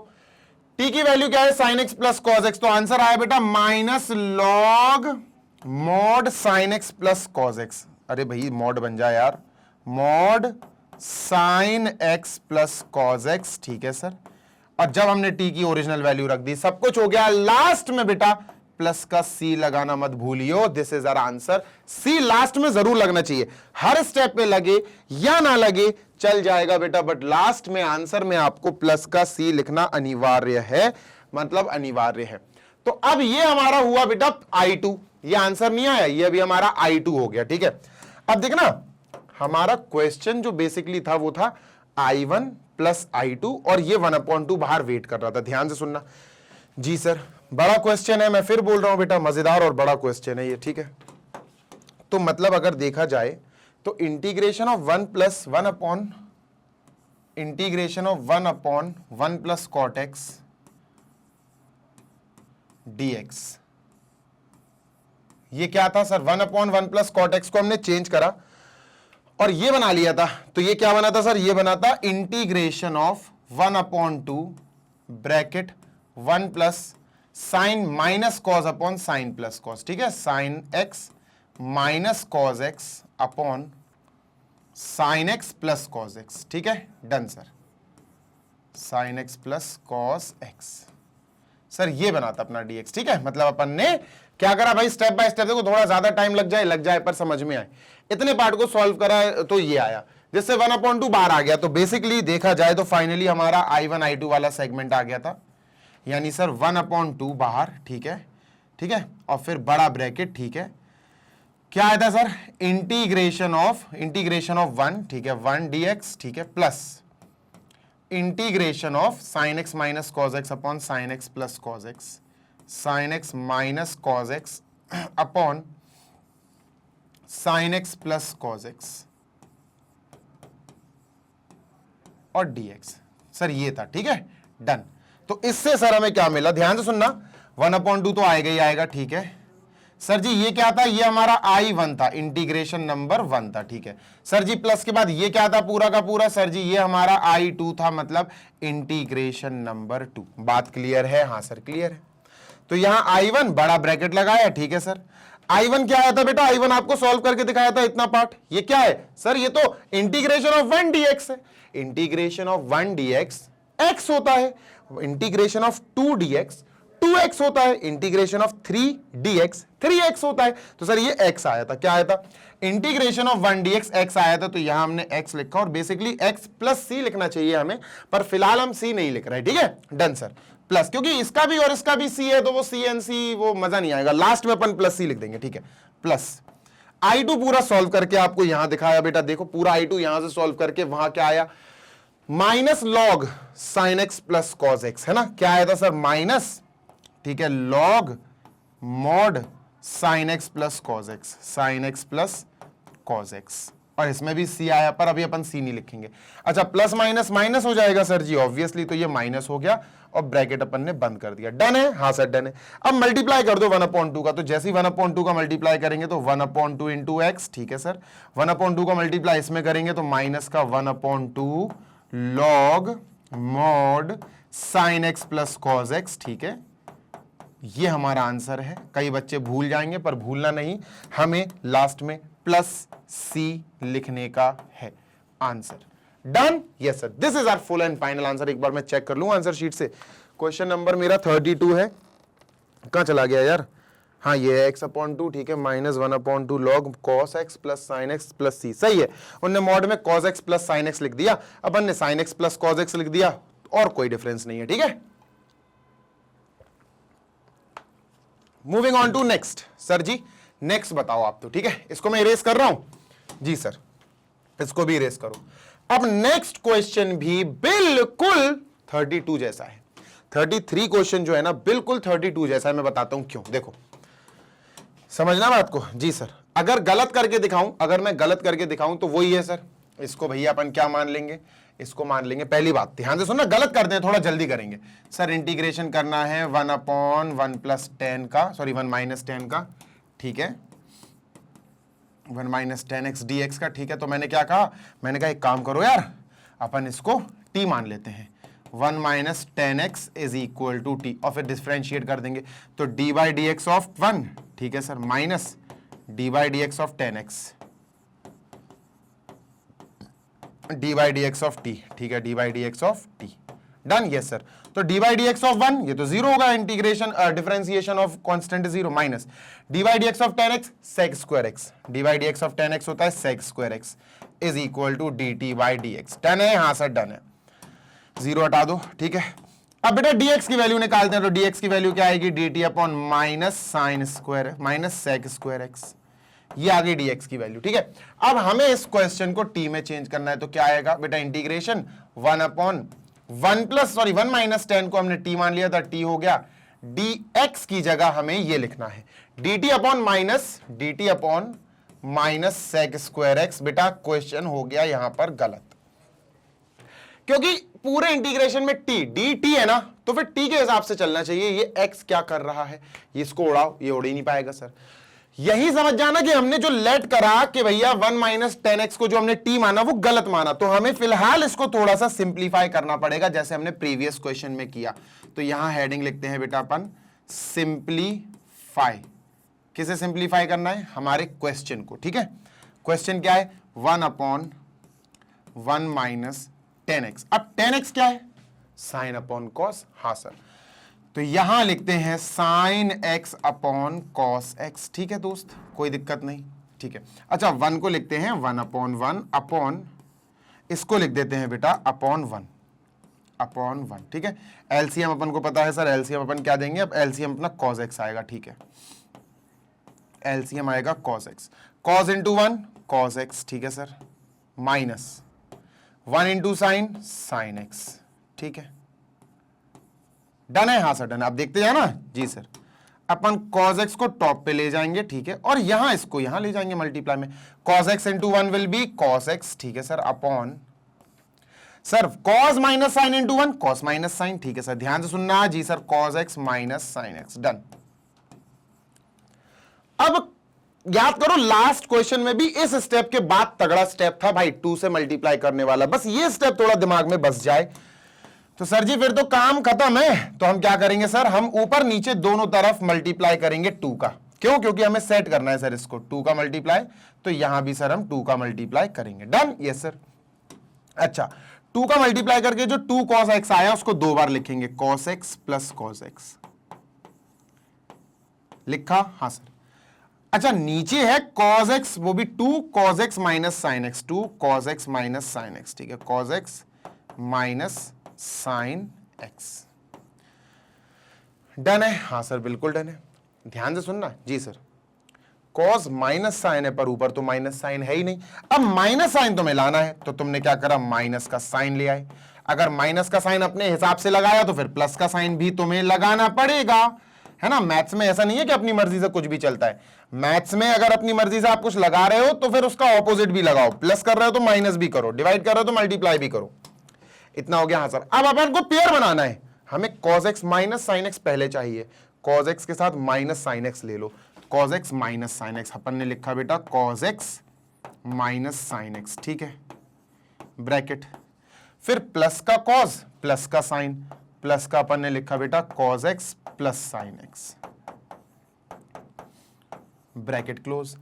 टी की वैल्यू क्या है? sin x plus cos x। तो आंसर आया बेटा minus log mod sin x plus cos x। अरे भाई मॉड बन जाए यार, mod sin x plus cos x। ठीक है सर, और जब हमने टी की ओरिजिनल वैल्यू रख दी, सब कुछ हो गया। लास्ट में बेटा प्लस का सी लगाना मत भूलियो, this is our answer. C last में जरूर लगना चाहिए, हर स्टेप पे लगे या ना लगे चल जाएगा बेटा, बट लास्ट में आंसर में आपको प्लस का सी लिखना अनिवार्य है, मतलब अनिवार्य है। तो अब ये हमारा हुआ बेटा I2, ये आंसर नहीं आया, ये अभी हमारा I2 हो गया। ठीक है, अब देखना हमारा क्वेश्चन जो बेसिकली था वो था I1 प्लस I2, और ये 1/2 बाहर वेट कर रहा था। ध्यान से सुनना जी सर, बड़ा क्वेश्चन है, मैं फिर बोल रहा हूं बेटा, मजेदार और बड़ा क्वेश्चन है ये। ठीक है, तो मतलब अगर देखा जाए तो integration of 1 plus 1 upon integration of 1 upon 1 plus cot x dx, ये क्या था sir? 1 upon 1 plus cot x को हमने चेंज करा और ये बना लिया था, तो ये क्या बना था सर? ये बना था integration of 1 upon 2 bracket 1 plus sine minus cos upon sine plus cos, ठीक है, sine x minus cos x upon sine x plus cos x, ठीक है, done sir. Sign x plus cos x, sir ये बना था अपना dx, ठीक है। मतलब अपन ने क्या करा भाई, स्टेप बाय स्टेप, देखो थोड़ा ज्यादा टाइम लग जाए पर समझ में आए, इतने पार्ट को सॉल्व करा तो ये आया, जिससे 1/2 बाहर आ गया। तो बेसिकली देखा जाए तो फाइनली हमारा I1 I2 वाला सेगमेंट आ गया था, यानी सर 1/2 बाहर, ठीक है, ठीक है, और फिर बड़ा ब्रैकेट, ठीक है, क्या आया था सर? इंटीग्रेशन ऑफ 1, ठीक है, 1 dx, ठीक है, plus integration of sine x minus cos x upon sine x plus cos x, sine x minus cos x upon sine x plus cos x और dx, सर ये था, ठीक है, done. तो इससे सर हमें क्या मिला, ध्यान से सुनना, 1/2 तो आएगा ही आएगा, ठीक है सर जी। ये क्या था? ये हमारा I1 था, इंटीग्रेशन नंबर 1 था, ठीक है सर जी। प्लस के बाद ये क्या था? पूरा का पूरा सर जी ये हमारा I2 था, मतलब इंटीग्रेशन नंबर 2। बात क्लियर है? हाँ सर क्लियर है। तो यहां I1 बड़ा ब्रैकेट लगाया, ठीक है सर। I1 क्या आया था बेटा? I1 आपको सॉल्व करके दिखाया था इतना पार्ट। ये क्या है सर? ये तो इंटीग्रेशन ऑफ 1 dx है। इंटीग्रेशन ऑफ 1 dx x होता है, इंटीग्रेशन ऑफ 2 dx 2x होता है, इंटीग्रेशन ऑफ 3 dx 3x होता है। तो सर ये x आया था, क्या आया था? इंटीग्रेशन ऑफ 1 dx x आया था, तो यहां हमने x लिखा और बेसिकली x प्लस c लिखना चाहिए हमें, पर फिलहाल हम c नहीं लिख रहे, ठीक है, डन सर। प्लस, क्योंकि इसका भी और इसका भी c है तो वो c एंड c वो मजा नहीं आएगा, लास्ट में अपन प्लस c लिख देंगे, ठीक है। प्लस I2 पूरा सॉल्व करके आपको यहां दिखाया बेटा, देखो पूरा I2 यहां से सॉल्व करके वहां क्या आया? Minus log sign x plus cos x, है ना। क्या आया था सर? माइनस, ठीक है, log mod sine x plus cos x, sine x plus cos x, और इसमें भी c आया, पर अभी अपन c नहीं लिखेंगे। अच्छा, प्लस माइनस माइनस हो जाएगा सर जी, ऑब्वियसली, तो ये माइनस हो गया और ब्रैकेट अपन ने बंद कर दिया। डन है? हाँ सर डन है। अब मल्टीप्लाई कर दो 1/2 का, तो जैसे ही 1/2 का मल्टीप्लाई करेंगे तो 1/2 इंटू एक्स, ठीक है सर। 1/2 का मल्टीप्लाई इसमें करेंगे तो माइनस का 1/2 log mod sine x plus cos x, ठीक है। ये हमारा आंसर है। कई बच्चे भूल जाएंगे, पर भूलना नहीं, हमें लास्ट में प्लस सी लिखने का है answer. Done? Yes sir, this is our full and final answer. एक बार मैं चेक कर लूं आंसर शीट से। क्वेश्चन नंबर मेरा 32 है, कहां चला गया यार? हाँ, ये x/2, ठीक है, minus 1/2 log cos x plus sine x plus c, सही है। उनने मॉड में cos x plus sine x लिख दिया, अपन ने sine x plus cos x लिख दिया, और कोई डिफरेंस नहीं है, ठीक है। Moving on to next. Sir जी नेक्स्ट बताओ आप, तो ठीक है, इसको मैं इरेज कर रहा हूं जी सर, इसको भी इरेज करो। अब नेक्स्ट क्वेश्चन भी बिल्कुल 32 जैसा है। 33 क्वेश्चन जो है ना बिल्कुल 32 जैसा है। मैं बताता हूं क्यों, देखो समझना बात को जी सर। अगर गलत करके दिखाऊं, अगर मैं गलत करके दिखाऊं तो वही है सर, इसको भैया अपन क्या मान लेंगे? इसको मान लेंगे, पहली बात ध्यान से सुनना, गलत करते हैं, थोड़ा जल्दी करेंगे सर। इंटीग्रेशन करना है 1/1 प्लस 10 का, सॉरी 1 माइनस 10 का, ठीक है, 1 माइनस 10x dx का, ठीक है। तो मैंने क्या कहा? मैंने कहा एक काम करो यार, अपन इसको t मान लेते हैं। 1 minus 10x is equal to t, और फिर डिफरेंशिएट कर देंगे तो d by d x of 1, ठीक है sir, minus d by d x of 10x, d by d x of t, ठीक है, d by d x of t। Done? Yes sir. तो d by d x of 1 ये तो 0 होगा, integration differentiation of constant 0, minus d by d x of 10x sec square x, d by d x of 10x होता है sec square x is equal to dt by dx। Done है? हाँ sir done है। 0 हटा दो, ठीक है। अब बेटा dx की वैल्यू निकालते हैं, तो dx की वैल्यू क्या आएगी? dt upon minus sine square minus sec square x, ये आ गई dx की वैल्यू, ठीक है। अब हमें इस क्वेश्चन को t में चेंज करना है, तो क्या आएगा बेटा? इंटीग्रेशन 1 माइनस 10 को हमने t मान लिया था, t हो गया dx की जगह हमें ये लिखना है dt upon minus sec square x. बेटा क्वेश्चन हो गया यहां पर गलत, क्योंकि पूरे इंटीग्रेशन में टी डी टी है ना, तो फिर टी के हिसाब से चलना चाहिए। ये एक्स क्या कर रहा है, ये इसको उड़ाओ, ये उड़ ही नहीं पाएगा सर। यही समझ जाना कि हमने जो लेट करा कि भैया 1 माइनस 10x को जो हमने टी माना वो गलत माना, तो हमें फिलहाल इसको थोड़ा सा सिंप्लीफाई करना पड़ेगा जैसे हमने प्रीवियस क्वेश्चन में किया। तो यहां हेडिंग लिखते हैं बेटा अपन सिंप्लीफाई। किसे सिंप्लीफाई करना है, हमारे क्वेश्चन को। ठीक है, क्वेश्चन क्या है, 1/1 माइनस 10x। अब 10x क्या है, साइन अपॉन कॉस। हाँ सर, तो यहां लिखते हैं sine x upon cos x। ठीक है दोस्त, कोई दिक्कत नहीं। ठीक है, अच्छा 1 को लिखते हैं 1/1 अपॉन, इसको लिख देते हैं बेटा अपॉन 1। ठीक है, एलसीएम अपन को पता है सर, एलसीएम अपन क्या देंगे, अब एलसीएम अपना कॉस x आएगा। ठीक है, एलसीएम आएगा cos x, cos into 1 cos x। ठीक है sir, minus 1 into sine sine x। ठीक है, डन है। हाँ सर डन है। आप देखते हैं ना जी सर, अपन cos x को टॉप पे ले जाएंगे। ठीक है, और यहां इसको यहां ले जाएंगे मल्टीप्लाई में, cos x into 1 will be cos x। ठीक है sir, upon sir cos minus sine into 1 cos minus sine. ठीक है सर, ध्यान से सुनना जी sir, cos x minus sine x। Done. अब याद करो लास्ट क्वेश्चन में भी इस स्टेप के बाद तगड़ा स्टेप था भाई, 2 से मल्टीप्लाई करने वाला। बस ये स्टेप थोड़ा दिमाग में बस जाए तो सर जी फिर तो काम खत्म है। तो हम क्या करेंगे सर, हम ऊपर नीचे दोनों तरफ मल्टीप्लाई करेंगे 2 का। क्यों, क्योंकि हमें सेट करना है सर इसको 2 का मल्टीप्लाई, तो यहां भी सर हम 2 का मल्टीप्लाई करेंगे। Done, yes sir. अच्छा, 2 का मल्टीप्लाई करके जो 2 cos x आया उसको 2 बार लिखेंगे, cos x plus cos x। लिखा, हाँ सर। अच्छा, नीचे है cos x, वो भी 2 cos x minus sine x, 2 cos x minus sine x। ठीक है, cos x minus sine x। Done है, हाँ सर बिल्कुल डन है। ध्यान से सुनना जी सर, cos माइनस साइन है पर ऊपर तो माइनस साइन है ही नहीं। अब माइनस साइन तुम्हें लाना है तो तुमने क्या करा, माइनस का साइन ले आए। अगर माइनस का साइन अपने हिसाब से लगाया तो फिर प्लस का साइन भी तुम्हें लगाना पड़ेगा, है ना। मैथ्स में ऐसा नहीं है कि अपनी मर्जी से कुछ भी चलता है। मैथ्स में अगर अपनी मर्जी से आप कुछ लगा रहे हो तो फिर उसका ऑपोजिट भी लगाओ, प्लस कर रहे हो तो माइनस भी करो, डिवाइड कर रहे हो तो मल्टीप्लाई भी करो। इतना हो गया। हाँ सर, अब अपन को पेयर बनाना है, हमें cos x minus sine x पहले चाहिए। cos x के साथ माइनस साइन x ले लो, cos x minus sine x। अपन ने लिखा बेटा cos x minus sine x। ठीक है, ब्रैकेट, फिर प्लस का cos प्लस का साइन, प्लस का अपन ने लिखा बेटा cos x plus sine x, bracket close.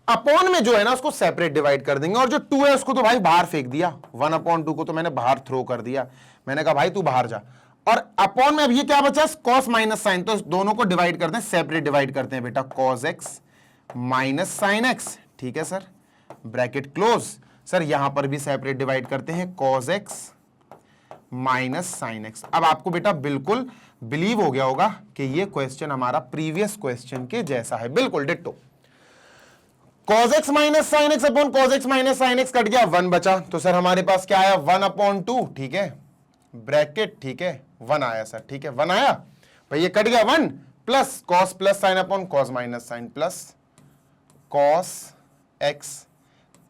Upon में जो है ना उसको सेपरेट डिवाइड कर देंगे, और जो 2 है उसको तो भाई बाहर फेंक दिया, 1/2 को तो मैंने बाहर थ्रो कर दिया। मैंने कहा भाई तू बाहर जा। और अपॉन में अब ये क्या बचा, cos माइनस साइन, तो दोनों को डिवाइड करते हैं, सेपरेट डिवाइड करते हैं बेटा, cos x minus sine x। ठीक है सर, ब्रैकेट क्लोज। सर यहां पर भी सेपरेट डिवाइड करते हैं, cos x minus sine x। अब आपको बेटा बिल्कुल बिलीव हो गया होगा कि ये क्वेश्चन हमारा प्रीवियस क्वेश्चन के जैसा है, बिल्कुल ditto. cos x minus sine x upon cos x minus sine x cut गया, 1 बचा। तो सर हमारे पास क्या आया, 1/2। ठीक है, ब्रैकेट, ठीक है 1 आया सर। ठीक है, 1 आया भाई, ये कट गया 1, plus cos plus sine upon cos minus sine, plus cos x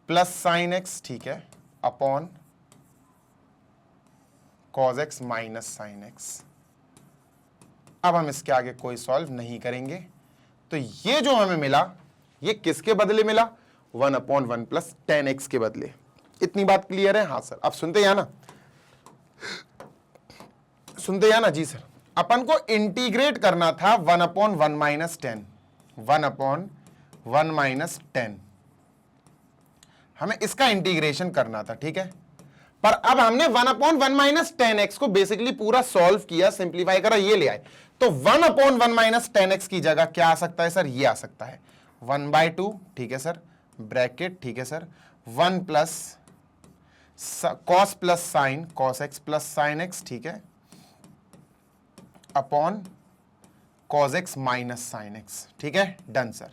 plus sine x। ठीक है, upon cos x minus sine x। अब हम इसके आगे कोई सॉल्व नहीं करेंगे। तो ये जो हमें मिला, ये किसके बदले मिला, 1/1 प्लस 10x के बदले। इतनी बात क्लियर है। हाँ सर, अब सुनते हैं ना, सुनते हैं ना जी सर। अपन को इंटीग्रेट करना था 1/1 माइनस 10, 1/1 माइनस 10, हमें इसका इंटीग्रेशन करना था। ठीक है, पर अब हमने 1/1 माइनस 10x को बेसिकली पूरा सॉल्व किया, सिंप्लीफाई करा, ये ले आए। तो 1/1 माइनस 10x की जगह क्या आ सकता है सर, ये आ सकता है 1/2। ठीक है सर, ब्रैकेट, ठीक है sir, 1 plus cos plus sine cos x plus sine x। ठीक है, upon cos x minus sine x। ठीक है, done sir,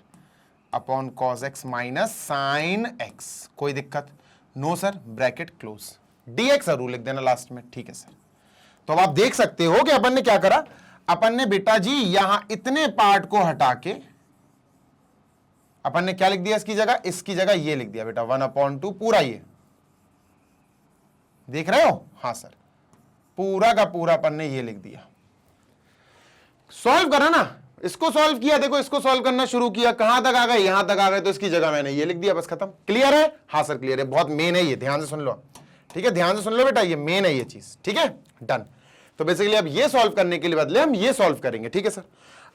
upon cos x minus sine x। कोई दिक्कत no sir, bracket close, dx जरूर लिख देना लास्ट में। ठीक है सर, तो अब आप देख सकते हो कि अपन ने क्या करा, अपन ने बेटा जी यहां इतने पार्ट को हटा के अपन ने क्या लिख दिया इसकी जगह ये लिख दिया बेटा 1/2 पूरा, ये देख रहे हो? हाँ सर, पूरा का पूरा अपन ने ये लिख दिया। सॉल्व करा ना, इसको सॉल्व किया, देखो इसको सॉल्व करना शुरू किया, कहां तक आ गए? यहां तक आ गए, तो इसकी जगह मैंने ये लिख दिया, बस खत्म। क्लियर है? हाँ सर क्लियर है, बहुत मेन है ये, ध्यान से सुन लो, ठीक है, ध्यान से सुन लो बेटा, ये मेन है ये चीज, ठीक है, डन। तो बेसिकली अब ये सॉल्व करने के लिए बदले हम ये सॉल्व करेंगे, ठीक है सर।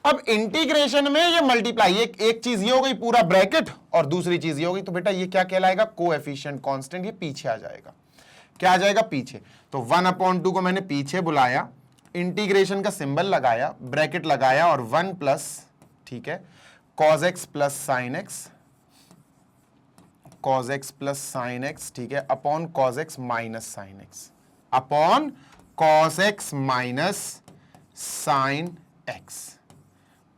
अब इंटीग्रेशन में ये मल्टीप्लाई, एक चीज ये हो गई पूरा ब्रैकेट, और दूसरी चीज ये हो गई, तो बेटा ये क्या कहलाएगा? कोएफिशिएंट कांस्टेंट, ये पीछे आ जाएगा। क्या आ जाएगा? पीछे। तो 1/2 को मैंने पीछे बुलाया, इंटीग्रेशन का सिंबल लगाया, ब्रैकेट लगाया, और 1 प्लस, ठीक है, cos x plus sine x, cos x plus sine x, ठीक है, upon cos x minus sine x, upon cos x minus sine x,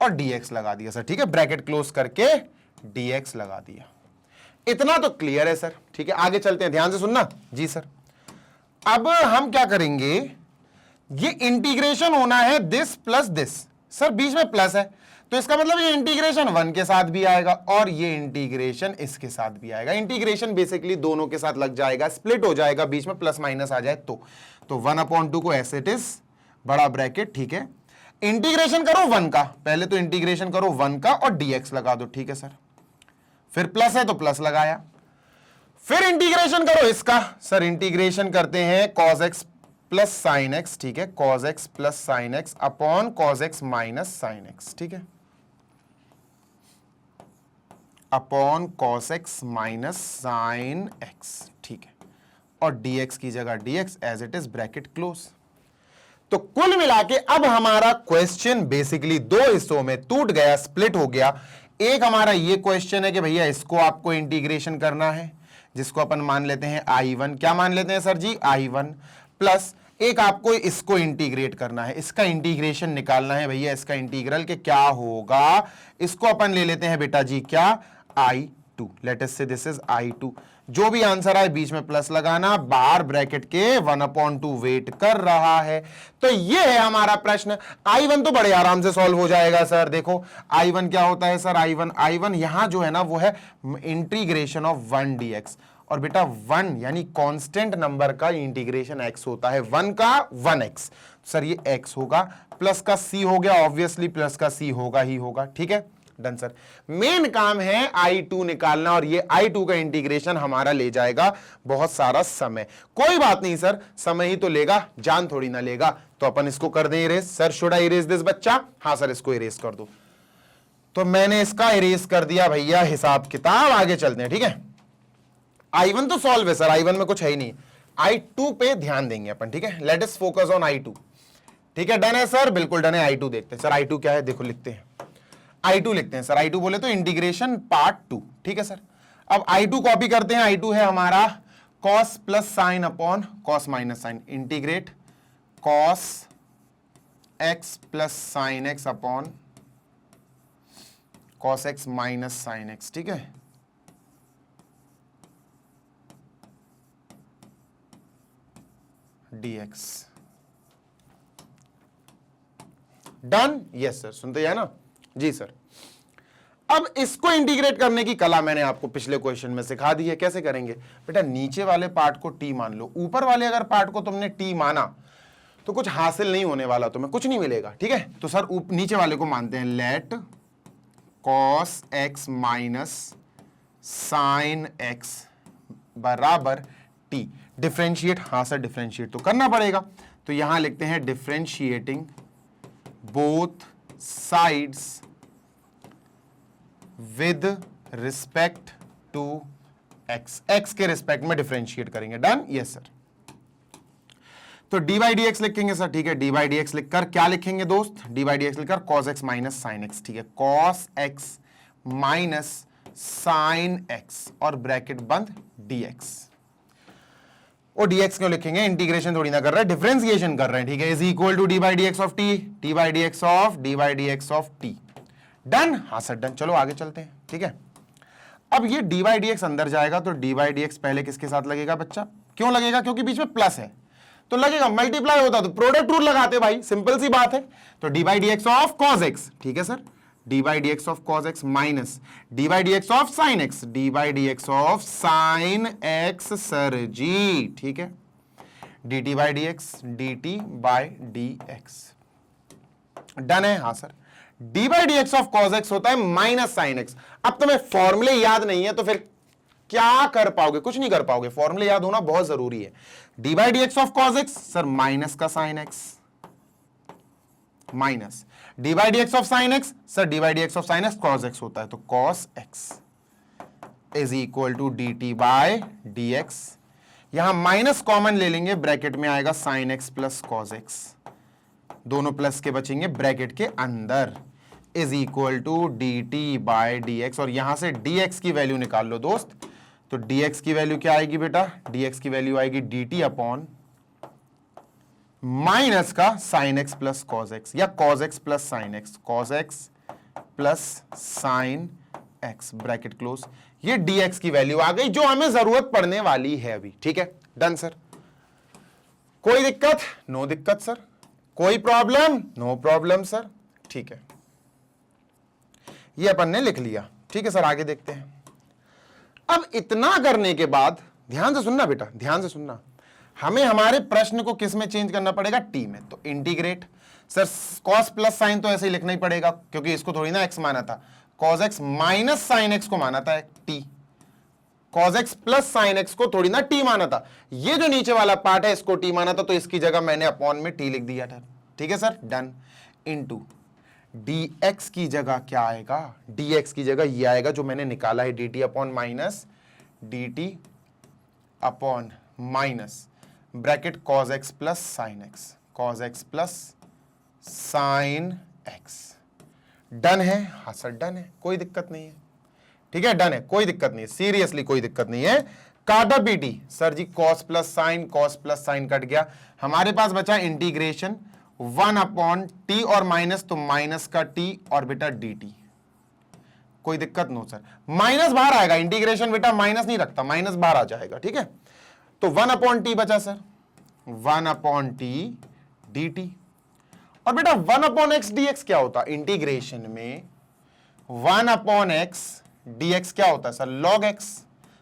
और dx लगा दिया सर, ठीक है, ब्रैकेट क्लोज करके dx लगा दिया। इतना तो क्लियर है सर, ठीक है, आगे चलते हैं, ध्यान से सुनना जी सर। अब हम क्या करेंगे, ये इंटीग्रेशन होना है दिस प्लस दिस, सर बीच में प्लस है, तो इसका मतलब ये इंटीग्रेशन 1 के साथ भी आएगा और ये इंटीग्रेशन इसके साथ भी आएगा। इंटीग्रेशन बेसिकली दोनों के साथ लग जाएगा, स्प्लिट हो जाएगा, बीच में प्लस माइनस आ जाए तो 1/2 को एज इट इज, बड़ा ब्रैकेट, ठीक है, इंटीग्रेशन करो 1 का, पहले तो इंटीग्रेशन करो 1 का और dx लगा दो, ठीक है सर, फिर प्लस है तो प्लस लगाया, फिर इंटीग्रेशन करो इसका, सर इंटीग्रेशन करते हैं cos x plus sine x, ठीक है, cos x plus sine x upon cos x minus sine x, ठीक है, upon cos x minus sine x, ठीक है, और dx की जगह dx as it is, bracket close. तो कुल मिला के अब हमारा क्वेश्चन बेसिकली दो हिस्सों में टूट गया, स्प्लिट हो गया। एक हमारा ये क्वेश्चन है कि भैया इसको आपको इंटीग्रेशन करना है, जिसको अपन मान लेते हैं I1, क्या मान लेते हैं सर जी? I1, प्लस एक आपको इसको इंटीग्रेट करना है, इसका इंटीग्रेशन निकालना है भैया, इसका इंटीग्रल के क्या होगा, इसको अपन ले लेते हैं बेटा जी क्या? I2, लेट अस से दिस इज I2। जो भी आंसर आए बीच में प्लस लगाना, बाहर ब्रैकेट के 1/2 वेट कर रहा है। तो ये है हमारा प्रश्न। I1 तो बड़े आराम से सॉल्व हो जाएगा सर, देखो I1 क्या होता है सर? I1 यहां जो है ना वो है इंटीग्रेशन ऑफ 1 dx, और बेटा 1 यानी कांस्टेंट नंबर का इंटीग्रेशन x होता है, 1 का 1x, सर ये x होगा, प्लस का c हो गया, ऑब्वियसली प्लस का c होगा ही होगा, ठीक है, डन सर। मेन काम है I2 निकालना, और ये I2 का इंटीग्रेशन हमारा ले जाएगा बहुत सारा समय। कोई बात नहीं सर, समय ही तो लेगा, जान थोड़ी ना लेगा, तो अपन इसको कर दें erase. Sir should I erase this बच्चा? हाँ सर इसको इरेज कर दो। तो मैंने इसका इरेज कर दिया भैया, हिसाब किताब आगे चलते हैं, ठीक है। I1 तो सॉल्व है सर, I1 में कुछ है ही नहीं, I2 पे ध्यान देंगे अपन, ठीक है, let us focus on I2, ठीक है, डन है सर, बिल्कुल डन है। I2 देखते हैं सर, I2 क्या है, देखो लिखते हैं, I2 लिखते हैं सर, I2 बोले तो इंटीग्रेशन पार्ट 2, ठीक है सर। अब I2 कॉपी करते हैं, I2 है हमारा cos plus sine upon cos minus sine, integrate cos x plus sine x upon cos x minus sine x, ठीक है, dx, डन। यस सर, सुनते हैं ना जी सर। अब इसको इंटीग्रेट करने की कला मैंने आपको पिछले क्वेश्चन में सिखा दी है, कैसे करेंगे बेटा? नीचे वाले पार्ट को t मान लो, ऊपर वाले अगर पार्ट को तुमने t माना तो कुछ हासिल नहीं होने वाला, तुम्हें कुछ नहीं मिलेगा, ठीक है। तो सर नीचे वाले को मानते हैं, let cos x minus sine x बराबर t, डिफरेंशिएट, हाँ सर डिफरेंशिएट तो करना पड़ेगा, तो यहां लिखते हैं differentiating both sides with respect to x, x के रिस्पेक्ट में डिफरेंशिएट करेंगे, डन। Yes sir. तो dy dx लिखेंगे सर, ठीक है, dy dx लिखकर क्या लिखेंगे दोस्त? dy dx लिखकर cos x minus sine x, ठीक है, cos x minus sine x और ब्रैकेट बंद dx। और dx क्यों लिखेंगे? इंटीग्रेशन थोड़ी ना कर रहे हैं, डिफरेंशिएशन कर रहे हैं, ठीक है, is equal to dy dx of t, dy dx of t, done. हाँ सर डन। चलो आगे चलते हैं, ठीक है। अब ये dy dx अंदर जाएगा तो dy dx पहले किसके साथ लगेगा बच्चा? क्यों लगेगा? क्योंकि बीच में प्लस है तो लगेगा, मल्टीप्लाई होता तो प्रोडक्ट रूल लगाते भाई, सिंपल सी बात है। तो dy dx of cos x, ठीक है sir, d by d x of cos x minus d by d x of sine x, d by d x of sine x sir जी, ठीक है, d t by d x, d t by d x. Done है, हाँ sir. D by d x of cos x होता है minus sine x. अब तुम्हें फॉर्मूले याद नहीं है तो फिर क्या कर पाओगे? कुछ नहीं कर पाओगे, फॉर्मूले याद होना बहुत जरूरी है। D by d x of cos x sir minus का sine x, minus d by d x of sine x sir d by d x of sine x cos x होता है, तो cos x is equal to d t by d x. यहां minus common ले लेंगे, bracket में आएगा sine x plus cos x, दोनों plus के बचेंगे ब्रैकेट के अंदर, is equal to d t by d x. और यहां से डी एक्स की वैल्यू निकाल लो दोस्त, तो डी एक्स की वैल्यू क्या आएगी बेटा? डी एक्स की वैल्यू आएगी डी टी अपॉन माइनस का sine x plus cos x, या cos x plus sine x, cos x plus sine x, bracket close. ये डी एक्स की वैल्यू आ गई जो हमें जरूरत पड़ने वाली है अभी, ठीक है। Done sir. कोई दिक्कत? नो दिक्कत सर। कोई प्रॉब्लम? नो प्रॉब्लम सर, ठीक है। ये अपन ने लिख लिया, ठीक है सर। आगे देखते हैं। अब इतना करने के बाद ध्यान से सुनना बेटा, ध्यान से सुनना, हमें हमारे प्रश्न को किस में चेंज करना पड़ेगा? टी में। तो integrate sir, cos plus sign तो ऐसे ही लिखना ही पड़ेगा क्योंकि इसको थोड़ी ना एक्स माना था, cos x minus sine x को माना था T, cos x plus sine x को थोड़ी ना टी माना था। ये जो नीचे वाला पार्ट है इसको टी माना था, तो इसकी जगह मैंने अपॉन में टी लिख दिया था, ठीक है sir. Done. Into D x की जगह क्या आएगा? डी एक्स की जगह ये आएगा जो मैंने निकाला है, d t upon minus D t upon minus bracket cos x plus sine x, cos x plus sine x. Done है? हाँ सर डन है, कोई दिक्कत नहीं है, ठीक है। डन है, कोई दिक्कत नहीं है, सीरियसली कोई दिक्कत नहीं है। काटा पीटी सर जी, कॉस प्लस साइन कट गया, हमारे पास बचा इंटीग्रेशन 1 अपॉन टी और माइनस, तो माइनस का टी और बेटा डी टी। कोई दिक्कत? No sir. माइनस बाहर आएगा, इंटीग्रेशन बेटा माइनस नहीं रखता, माइनस बाहर आ जाएगा, ठीक है। तो 1 अपॉन टी बचा sir, 1 upon T D T. और बेटा 1 अपॉन एक्स डी एक्स क्या होता? इंटीग्रेशन में 1 अपॉन एक्स डी एक्स क्या होता है सर? Log x.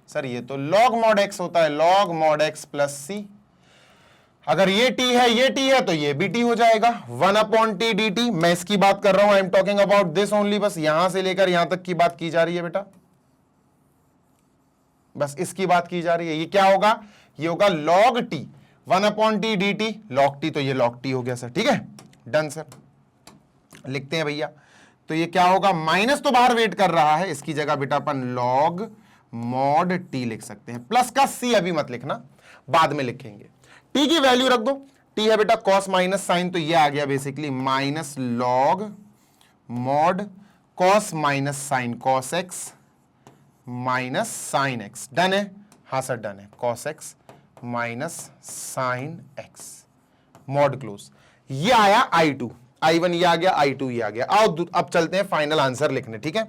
सर ये तो लॉग मॉड एक्स होता है, लॉग मॉड एक्स प्लस सी। अगर ये टी है, ये टी है, तो ये भी टी हो जाएगा। 1 अपॉन टी डी टी, मैं इसकी बात कर रहा हूं, I am talking about this only. बस यहां से लेकर यहां तक की बात की जा रही है बेटा, बस इसकी बात की जा रही है। ये क्या होगा? ये होगा log T, 1 upon T D T, log T, तो ये लॉग टी हो गया सर, ठीक है। Done sir. लिखते हैं भैया, तो ये क्या होगा? माइनस तो बाहर वेट कर रहा है, इसकी जगह बेटा अपन लॉग मॉड टी लिख सकते हैं। प्लस का सी अभी मत लिखना, बाद में लिखेंगे। टी की वैल्यू रख दो, टी है बेटा कॉस माइनस साइन, तो ये आ गया basically minus log mod cos minus sine, cos x minus sine x. Done है? हाँ सर डन है। Cos x minus sine x, mod close. ये आया I2, I1 ये आ गया, I2 ये आ गया। आओ अब चलते हैं फाइनल आंसर लिखने, ठीक है।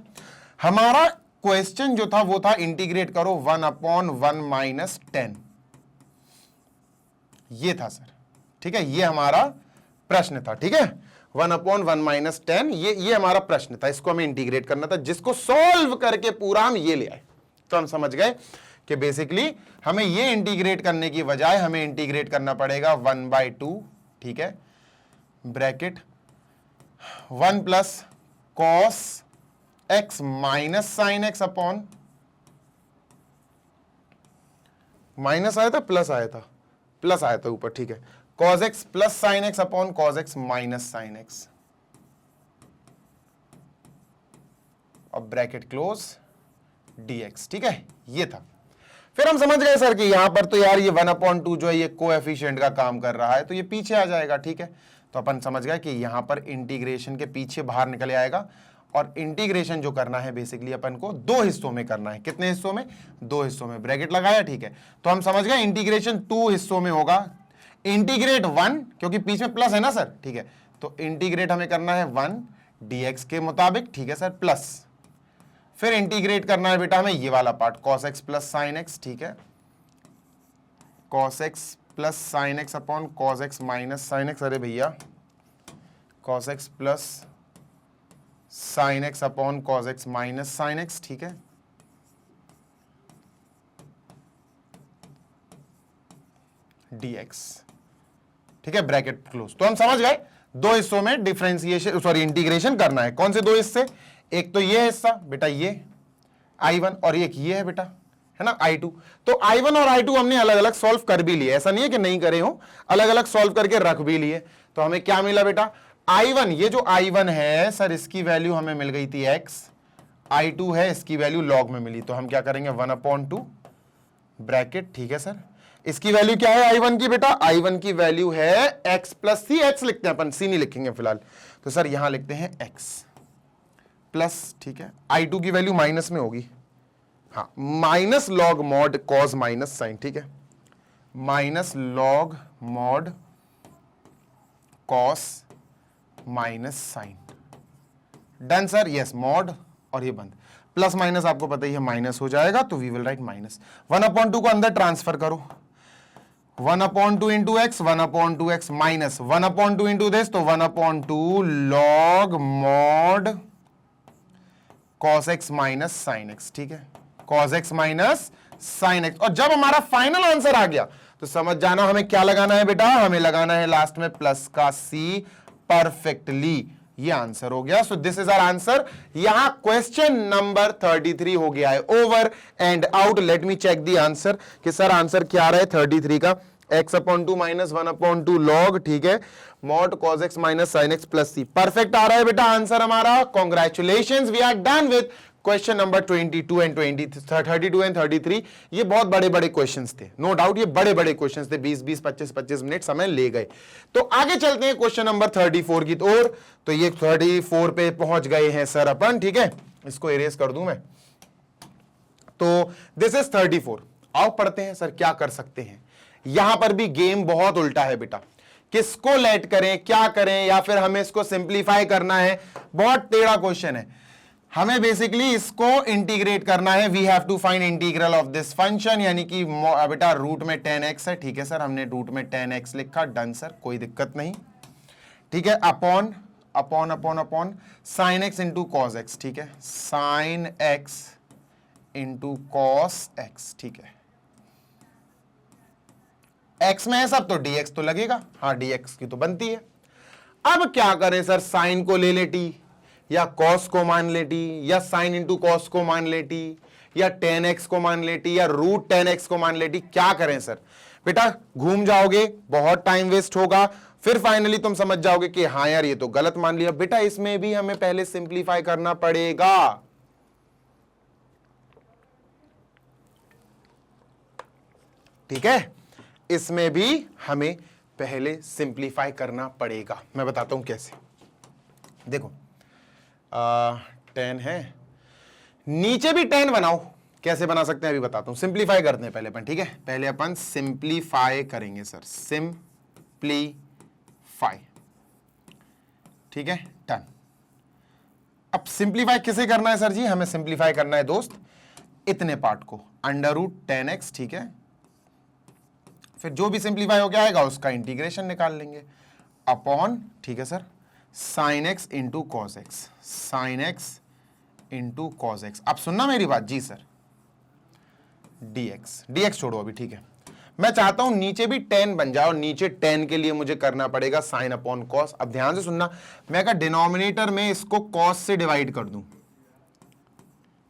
हमारा क्वेश्चन जो था वो था इंटीग्रेट करो 1 अपॉन 1 माइनस 10, ये था सर, ठीक है। ये हमारा प्रश्न था, ठीक है। 1 अपॉन 1 माइनस 10, ये हमारा प्रश्न था, इसको हमें इंटीग्रेट करना था, जिसको सॉल्व करके पूरा हम ये ले आए। तो हम समझ गए कि बेसिकली हमें ये इंटीग्रेट करने की बजाय हमें इंटीग्रेट करना पड़ेगा 1/2, ठीक है, bracket 1 plus cos x minus sine x upon, minus आया था प्लस आया था, प्लस आया था ऊपर, ठीक है, cos x plus sine x upon cos x minus sine x, और ब्रैकेट क्लोज dx, ठीक है। ये था। फिर हम समझ गए सर कि यहां पर तो यार ये 1/2 जो है ये कोएफिशिएंट का काम कर रहा है, तो ये पीछे आ जाएगा, ठीक है। तो अपन समझ गए कि यहां पर इंटीग्रेशन के पीछे बाहर निकल आएगा, और इंटीग्रेशन जो करना है बेसिकली अपन को 2 हिस्सों में करना है। कितने हिस्सों में? 2 हिस्सों में। ब्रैकेट लगाया, ठीक है। तो हम समझ गए इंटीग्रेशन 2 हिस्सों में होगा। इंटीग्रेट 1, क्योंकि पीछे प्लस है ना सर, ठीक है। तो इंटीग्रेट हमें करना है 1 dx के मुताबिक, ठीक है सर, प्लस फिर इंटीग्रेट करना है बेटा हमें ये वाला part cos x plus sine x, ठीक है, cos x plus sine x upon cos x minus sine x. अरे भैया cos x plus sine x upon cos x minus sine x, ठीक है, dx, ठीक है, ब्रैकेट क्लोज। तो हम समझ गए दो हिस्सों में डिफरेंशिएशन सॉरी इंटीग्रेशन करना है। कौन से दो हिस्से? एक तो ये हिस्सा बेटा ये I1 और एक ये है बेटा, है ना, I2। तो I1 और I2 हमने अलग अलग सॉल्व कर भी लिए, ऐसा नहीं है कि नहीं करे हो, अलग अलग सॉल्व करके रख भी लिए। तो हमें क्या मिला बेटा? I1, ये जो I1 है सर इसकी वैल्यू हमें मिल गई थी x, I2 है इसकी वैल्यू log में मिली, तो हम क्या करेंगे 1/2 ब्रैकेट, ठीक है सर। इसकी वैल्यू क्या है I1 की बेटा? I1 की वैल्यू है x प्लस सी, x लिखते हैं अपन, c नहीं लिखेंगे फिलहाल, तो सर यहां लिखते हैं x प्लस, ठीक है, I2 की वैल्यू माइनस में होगी, हाँ, minus log mod cos minus sine, ठीक है, minus log mod cos minus sine, done sir, yes, mod और ये बंद, प्लस माइनस आपको पता ही है माइनस हो जाएगा, तो वी विल राइट माइनस 1/2 को अंदर ट्रांसफर करो, 1/2 into x, 1/2 x minus 1/2 into this, तो 1/2 log mod cos x minus sine x, ठीक है, cos x minus sine x. और जब हमारा फाइनल आंसर आ गया तो समझ जाना हमें क्या लगाना है बेटा? हमें लगाना है लास्ट में प्लस का सी, परफेक्टली, ये आंसर हो गया। So this is our answer. यहां क्वेश्चन नंबर 33 हो गया है over and out. Let me check the answer कि सर आंसर क्या आ रहा है 33 का, x/2 माइनस 1/2 लॉग, ठीक है, mod cos x minus sin x plus c, perfect आ रहा है बेटा आंसर हमारा। Congratulations, we are done with question number 32 and 33। ये बहुत बड़े बड़े क्वेश्चंस थे, नो डाउट, ये बड़े बड़े क्वेश्चंस थे, 20-20, 25-25 मिनट समय ले गए। तो आगे चलते हैं क्वेश्चन नंबर 34 की ओर। तो ये 34 पे पहुंच गए हैं सर अपन, ठीक है, इसको इरेज कर दूं मैं। तो दिस इज 34। आओ पढ़ते हैं सर क्या कर सकते हैं। यहां पर भी गेम बहुत उल्टा है बेटा, किसको लेट करें, क्या करें, या फिर हमें इसको सिंप्लीफाई करना है, बहुत टेढ़ा क्वेश्चन है। हमें बेसिकली इसको इंटीग्रेट करना है। We have to find integral of this function, यानी कि बेटा रूट में 10x है, ठीक है सर, हमने रूट में 10x लिखा, डन सर, कोई दिक्कत नहीं, ठीक है, upon upon upon upon sine x into cos x, ठीक है, sine x into cos x, ठीक है, x में है सब तो dx तो लगेगा, हाँ dx की तो बनती है। अब क्या करें सर, साइन को ले ले t, या cos को मान ले t, या साइन इंटू कॉस को मान ले t, या 10x को मान ले t, या रूट 10x को मान ले t, क्या करें सर? बेटा घूम जाओगे, बहुत टाइम वेस्ट होगा, फिर फाइनली तुम समझ जाओगे कि हाँ यार ये तो गलत मान लिया। बेटा इसमें भी हमें पहले सिंप्लीफाई करना पड़ेगा, ठीक है, इसमें भी हमें पहले सिंप्लीफाई करना पड़ेगा। मैं बताता हूं कैसे। देखो 10 है, नीचे भी 10 बनाओ, कैसे बना सकते हैं अभी बताता हूं। सिंप्लीफाई करते हैं पहले अपन, ठीक है, पहले अपन सिंप्लीफाई करेंगे सर, सिंप्लीफाई, ठीक है, डन। अब सिंप्लीफाई किसे करना है सर जी? हमें सिंप्लीफाई करना है दोस्त इतने पार्ट को, √10x, ठीक है, फिर जो भी सिंप्लीफाई होकर आएगा उसका इंटीग्रेशन निकाल लेंगे, अपॉन, ठीक है sir, sign x into cos x, sine x into cos x. अब सुनना मेरी बात जी सर, dx छोड़ो अभी, ठीक है, मैं चाहता हूं नीचे भी 10 बन जाए, और नीचे 10 के लिए मुझे करना पड़ेगा साइन अपॉन कॉस। अब ध्यान से सुनना, मैं अगर डिनोमिनेटर में इसको कॉस से डिवाइड कर दूं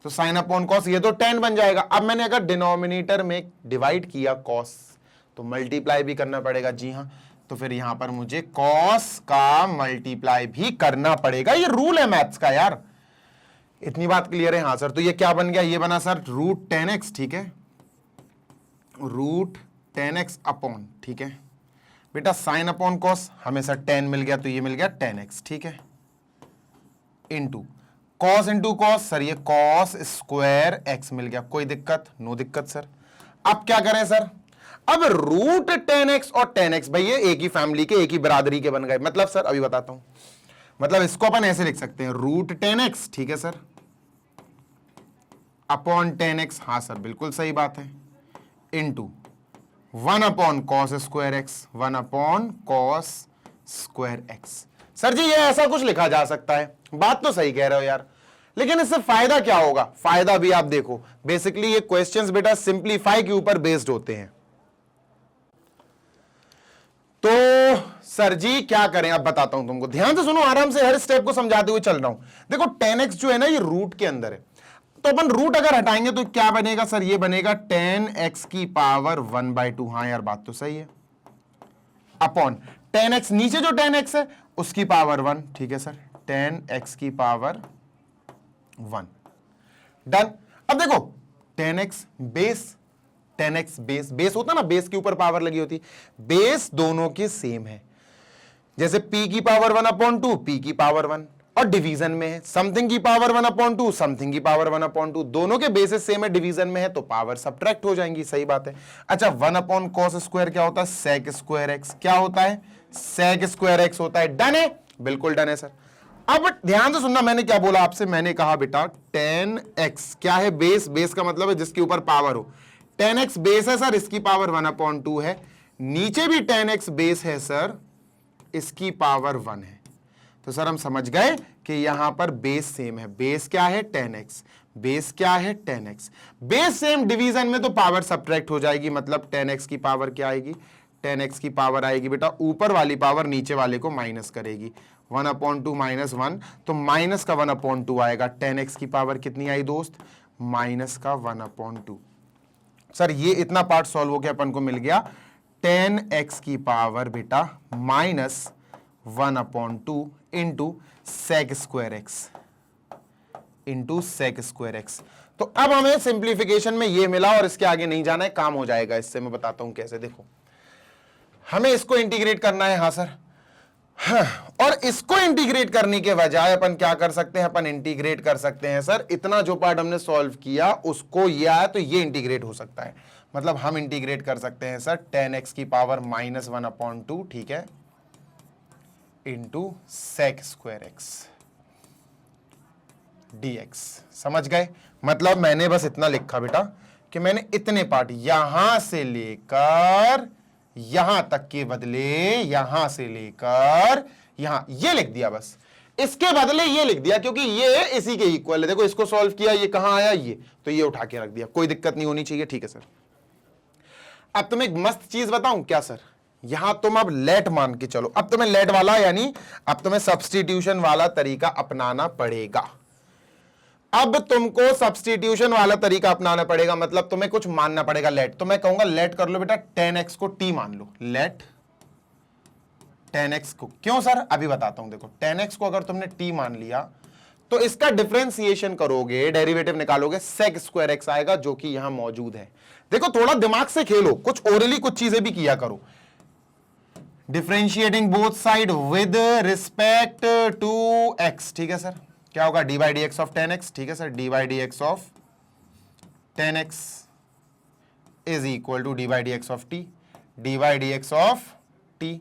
तो साइन अपॉन कॉस ये तो 10 बन जाएगा। अब मैंने अगर डिनोमिनेटर में डिवाइड किया कॉस तो मल्टीप्लाई भी करना पड़ेगा, जी हाँ, तो फिर यहां पर मुझे कॉस का मल्टीप्लाई भी करना पड़ेगा। ये रूल है मैथ्स का यार, इतनी बात क्लियर है? हाँ सर, तो ये क्या बन गया? ये बना सर √10x, ठीक है, √10x अपॉन, ठीक है बेटा, साइन अपॉन कॉस, हमें सर 10 मिल गया तो ये मिल गया 10x, ठीक है, into cos into cos, sir ये कॉस स्क्वायर x मिल गया, कोई दिक्कत? नो दिक्कत सर। अब क्या करें सर? अब √10x और 10x भाई ये एक ही फैमिली के, एक ही बरादरी के बन गए। मतलब सर अभी बताता हूं, मतलब इसको अपन ऐसे लिख सकते हैं, √10x, ठीक है सर, अपॉन 10x, हाँ सर बिल्कुल सही बात है, into 1/cos² x, 1/cos² x। Sir जी ये ऐसा कुछ लिखा जा सकता है, बात तो सही कह रहे हो यार, लेकिन इससे फायदा क्या होगा? फायदा भी आप देखो, बेसिकली ये क्वेश्चंस बेटा सिंप्लीफाई के ऊपर बेस्ड होते हैं। तो सर जी क्या करें, अब बताता हूं तुमको, ध्यान से सुनो, आराम से हर स्टेप को समझाते हुए चल रहा हूं। देखो 10x जो है ना ये रूट के अंदर है, तो अपन रूट अगर हटाएंगे तो क्या बनेगा सर? ये बनेगा 10x की पावर 1/2। हाँ यार बात तो सही है, अपॉन 10x नीचे जो 10x है उसकी पावर 1। ठीक है सर, 10x की पावर 1, डन। अब देखो 10x base, 10x base, base होता ना, बेस के ऊपर पावर लगी होती, बेस दोनों के सेम है, जैसे p की पावर 1/2 p की पावर 1, और डिवीजन में है समथिंग की पावर 1/2 समथिंग की पावर 1/2, दोनों के बेसिस सेम है, डिवीजन में है तो पावर सब्ट्रैक्ट हो जाएंगी, सही बात है। अच्छा 1/cos² क्या होता है? sec²x। क्या होता है? sec²x होता है, डन है, बिल्कुल डन है सर। अब ध्यान से सुनना, मैंने क्या बोला आपसे? मैंने कहा बेटा 10x क्या है? बेस, बेस का मतलब है जिसके ऊपर पावर हो। 10x बेस है सर, इसकी पावर 1/2 है, नीचे भी 10x बेस है सर, इसकी पावर 1 है। तो सर हम समझ गए कि यहां पर बेस सेम है, बेस क्या है? 10x, बेस क्या है? 10x, बेस सेम, डिवीजन में तो पावर सब्ट्रैक्ट हो जाएगी, मतलब 10x की पावर क्या आएगी? 10x की पावर आएगी बेटा ऊपर वाली पावर नीचे वाले को माइनस करेगी, 1/2 माइनस 1, तो माइनस का 1/2 आएगा। 10x की पावर कितनी आई दोस्त? माइनस का 1/2। सर ये इतना पार्ट सॉल्व हो गया, अपन को मिल गया 10x की पावर बेटा minus 1/2 into sec²x, into sec²x। तो अब हमें सिंप्लीफिकेशन में ये मिला और इसके आगे नहीं जाना है, काम हो जाएगा इससे। मैं बताता हूं कैसे, देखो हमें इसको इंटीग्रेट करना है। हाँ सर, हाँ, और इसको इंटीग्रेट करने के बजाय अपन क्या कर सकते हैं? अपन इंटीग्रेट कर सकते हैं सर, इतना जो पार्ट हमने सॉल्व किया उसको ये आया तो ये इंटीग्रेट हो सकता है, मतलब हम इंटीग्रेट कर सकते हैं सर 10x की पावर माइनस 1/2, ठीक है, इंटू sec²x dx। समझ गए? मतलब मैंने बस इतना लिखा बेटा कि मैंने इतने पार्ट यहां से लेकर यहां तक के बदले यहां से लेकर यहां, ये लिख दिया, बस इसके बदले ये लिख दिया, क्योंकि ये इसी के इक्वल है। देखो इसको सॉल्व किया, ये कहां आया? ये, तो ये उठा के रख दिया, कोई दिक्कत नहीं होनी चाहिए, ठीक है सर। अब तुम्हें एक मस्त चीज बताऊं क्या सर? यहां तुम अब लेट मान के चलो, अब तुम्हें लेट वाला यानी अब तुम्हें सब्स्टिट्यूशन वाला तरीका अपनाना पड़ेगा। अब तुमको सब्स्टिट्यूशन वाला तरीका अपनाना पड़ेगा, मतलब तुम्हें कुछ मानना पड़ेगा लेट। तो मैं कहूंगा लेट कर लो बेटा 10x को t मान लो, लेट 10x को। क्यों सर? अभी बताता हूं। देखो 10x को अगर तुमने t मान लिया तो इसका डिफरेंशिएशन करोगे, डेरिवेटिव निकालोगे, sec²x आएगा जो कि यहां मौजूद है। देखो थोड़ा दिमाग से खेलो, कुछ ओरली कुछ चीजें भी किया करो। Differentiating both side with respect to x, ठीक है सर, क्या होगा? d/dx ऑफ 10x, ठीक है sir, d/dx of 10x is equal to d/dx of t, d/dx of t।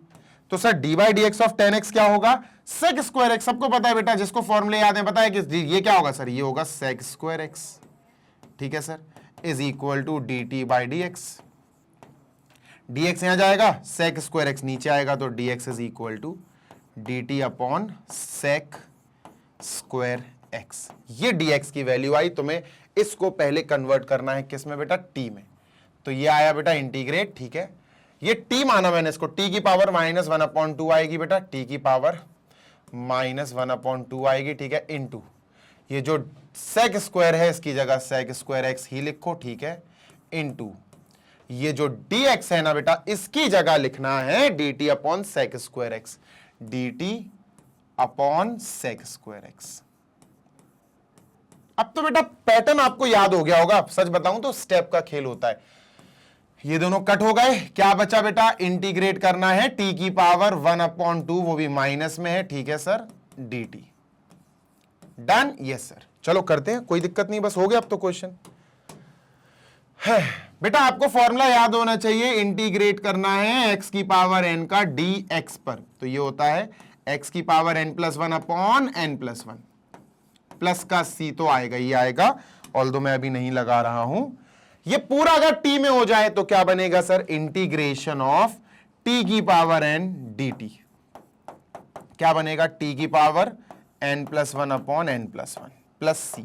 तो सर d/dx ऑफ 10x क्या होगा? sec²x, सबको पता है बेटा, जिसको फॉर्मूले याद है पता है कि ये क्या होगा सर? ये होगा sec²x, ठीक है sir, is equal to dt/dx। dx यहां जाएगा, sec²x नीचे आएगा, तो dx is equal to dt upon sec²x। ये dx की वैल्यू आई, तुम्हें इसको पहले कन्वर्ट करना है किस में बेटा? t में। तो ये आया बेटा इंटीग्रेट, ठीक है, ये t माना मैंने इसको, t की पावर माइनस 1/2 आएगी बेटा, t की पावर माइनस 1/2 आएगी, ठीक है, इंटू ये जो sec² है इसकी जगह sec²x ही लिखो, ठीक है, इंटू ये जो dx है ना बेटा इसकी जगह लिखना है dt upon sec²x, dt upon sec²x। अब तो बेटा पैटर्न आपको याद हो गया होगा, सच बताऊं तो स्टेप का खेल होता है। ये दोनों कट हो गए, क्या बचा बेटा? इंटीग्रेट करना है t की पावर 1/2, वो भी माइनस में है, ठीक है sir, dt। Done? Yes sir, चलो करते हैं, कोई दिक्कत नहीं, बस हो गया अब तो क्वेश्चन है। बेटा आपको फॉर्मूला याद होना चाहिए, इंटीग्रेट करना है x की पावर n का dx पर, तो ये होता है x की power n+1 upon n+1, plus का c तो आएगा ही आएगा, ऑल्दो मैं अभी नहीं लगा रहा हूं। ये पूरा अगर t में हो जाए तो क्या बनेगा सर? इंटीग्रेशन ऑफ t की पावर n dt। क्या बनेगा, टी की power n+1 upon n+1 plus सी।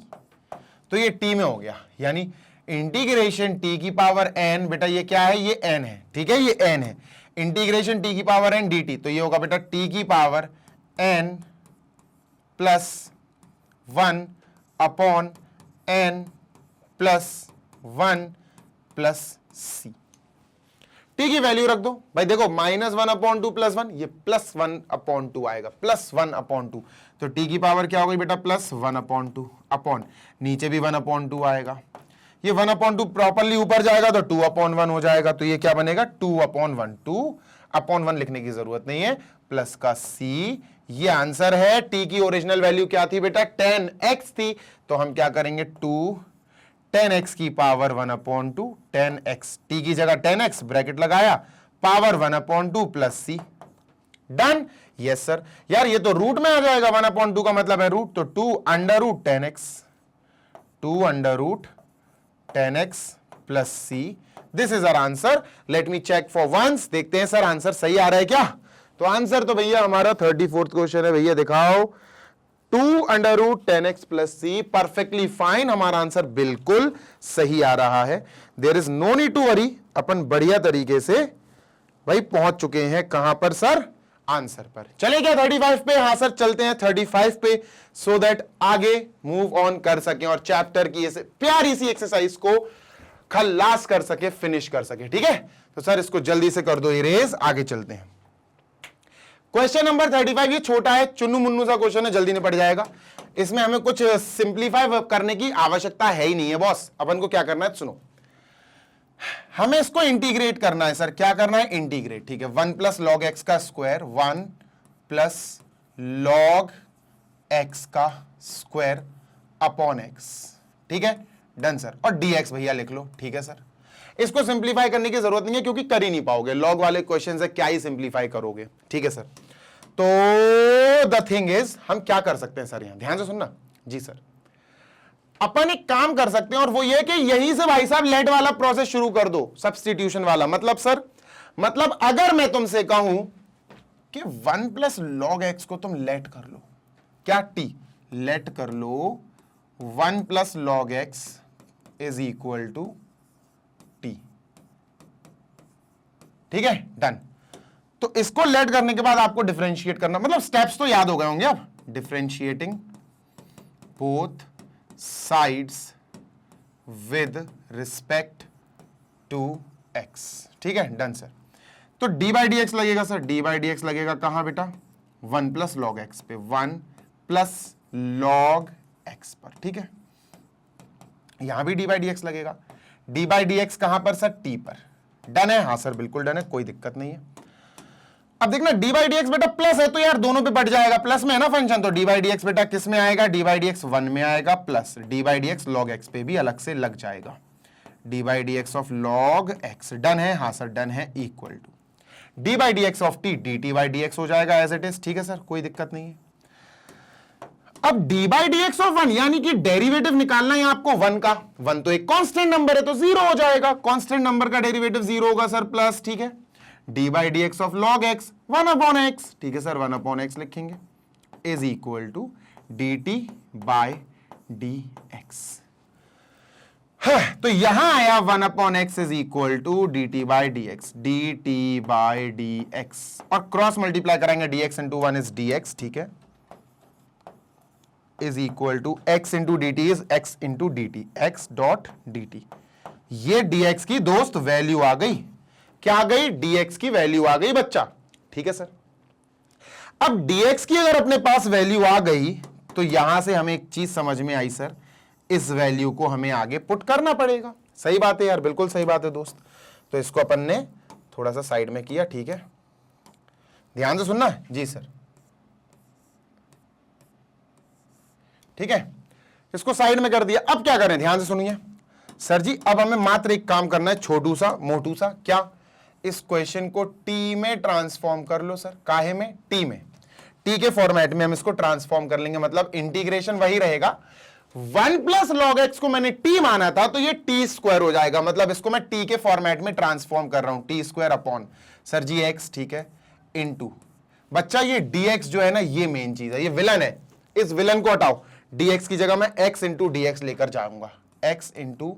तो ये टी में हो गया, यानी इंटीग्रेशन टी की पावर n, बेटा ये क्या है, ये n है, ठीक है, ये n है, इंटीग्रेशन टी की पावर n dt, तो ये होगा बेटा टी की power n+1 upon n+1 plus c. T की वैल्यू रख दो भाई, देखो -1/2 +1, ये +1/2 आएगा, +1/2, तो टी की पावर क्या हो गई बेटा, +1/2 अपॉन, नीचे भी 1/2 आएगा, ये 1/2 प्रॉपरली ऊपर जाएगा तो 2/1 हो जाएगा, तो ये क्या बनेगा 2/1, 2/1 लिखने की जरूरत नहीं है, प्लस का सी। ये आंसर है। टी की ओरिजिनल वैल्यू क्या थी बेटा, 10x थी, तो हम क्या करेंगे 10x की पावर 1/2, 10x, टी की जगह 10x ब्रैकेट लगाया, power 1/2 plus c. Done, yes sir. यार ये तो रूट में आ जाएगा, 1/2 का मतलब है रूट, तो 2√10x, 2√10x plus C. This is our answer. Let me check for once, देखते हैं सर आंसर सही आ रहा है क्या। तो आंसर तो भैया हमारा 34th क्वेश्चन है, भैया दिखाओ, 2√10x plus c, perfectly fine, हमारा आंसर बिल्कुल सही आ रहा है। There is no need to worry, अपन बढ़िया तरीके से भाई पहुंच चुके हैं कहां पर सर, आंसर पर। चले क्या 35 पे, हाँ सर चलते हैं 35 पे, सो दैट आगे मूव ऑन कर सकें और चैप्टर की ऐसे प्यारी सी एक्सरसाइज को खल्लास कर सके, फिनिश कर सके, ठीक है। तो सर इसको जल्दी से कर दो इरेज, आगे चलते हैं। क्वेश्चन नंबर 35, ये छोटा है, चुन्नू मुन्नू सा क्वेश्चन है, जल्दी निपट जाएगा। इसमें हमें कुछ सिंप्लीफाई करने की आवश्यकता है ही नहीं है बॉस। अपन को क्या करना है, सुनो, हमें इसको इंटीग्रेट करना है सर। क्या करना है, इंटीग्रेट, ठीक है। 1 + log x का स्क्वायर, 1 + log x का स्क्वायर अपॉन x, ठीक है, डन सर। और dx भैया लिख लो, ठीक है सर। इसको सिंप्लीफाई करने की जरूरत नहीं है क्योंकि कर ही नहीं पाओगे, लॉग वाले क्वेश्चन से क्या ही सिंप्लीफाई करोगे, ठीक है सर। तो द थिंग इज, हम क्या कर सकते हैं सर, यहां ध्यान से सुनना जी सर। अपन एक काम कर सकते हैं और वो ये कि यहीं से भाई साहब लेट वाला प्रोसेस शुरू कर दो, सब्स्टिट्यूशन वाला। मतलब सर, मतलब अगर मैं तुमसे कहूं कि 1 + log x को तुम लेट कर लो, क्या टी लेट कर लो, 1 + log x is equal to t, ठीक है, डन। तो इसको लेट करने के बाद आपको डिफरेंशिएट करना, मतलब स्टेप्स तो याद हो गए होंगे अब, differentiating both sides with respect to x, ठीक है, डन सर। तो d/dx लगेगा सर, d/dx लगेगा कहां बेटा, 1 + log x पे, 1 + log x पर, ठीक है। यहां भी d/dx लगेगा, d/dx कहां पर सर, t पर, डन है, हाँ सर बिल्कुल डन है, कोई दिक्कत नहीं है। अब देखना d/dx बेटा प्लस है तो यार दोनों पे बढ़ जाएगा, प्लस में है ना फंक्शन, तो d/dx बेटा किस में आएगा, d/dx 1 में आएगा, प्लस d/dx log x पे भी अलग से लग जाएगा, d/dx of log x, done है, हाँ सर डन है, equal to d/dx of t dt/dx हो जाएगा एज इट इज, ठीक है सर, कोई दिक्कत नहीं है। अब d/dx ऑफ 1, यानी कि डेरिवेटिव निकालना है आपको 1 का, 1 तो एक कांस्टेंट नंबर है तो 0 हो जाएगा, कांस्टेंट नंबर का डेरिवेटिव 0 होगा सर, प्लस, ठीक है, d/dx of log x 1/x, ठीक है सर, 1/x लिखेंगे, इज इक्वल टू dt/dx। तो यहां आया 1/x is equal to dt/dx, dt/dx, और क्रॉस मल्टीप्लाई कराएंगे, dx × 1 इज dx, ठीक है, is equal to x × dt is x × dt, x dot dt। ये dx की दोस्त वैल्यू आ गई, क्या आ गई, dx की वैल्यू आ गई बच्चा, ठीक है सर। अब dx की अगर अपने पास वैल्यू आ गई तो यहां से हमें एक चीज समझ में आई सर, इस वैल्यू को हमें आगे पुट करना पड़ेगा। सही बात है यार, बिल्कुल सही बात है दोस्त। तो इसको अपन ने थोड़ा सा साइड में किया, ठीक है, ध्यान से सुनना जी सर, ठीक है, इसको साइड में कर दिया। अब क्या करें, ध्यान से सुनिए सर जी, अब हमें मात्र एक काम करना है, छोटू सा मोटू सा, क्या, इस क्वेश्चन को टी में ट्रांसफॉर्म कर लो सर। काहे में, टी में, टी के फॉर्मेट में हम इसको ट्रांसफॉर्म कर लेंगे, मतलब इंटीग्रेशन वही रहेगा। 1 + log x को मैंने टी माना था तो ये t² हो जाएगा, मतलब इसको मैं टी के फॉर्मेट में ट्रांसफॉर्म कर रहा हूं, t² अपॉन सर जी x, ठीक है, इनटू बच्चा ये dx जो है ना, ये मेन चीज है, ये विलन है, इस विलन को हटाओ। dx की जगह मैं x इंटू dx लेकर जाऊंगा, x इंटू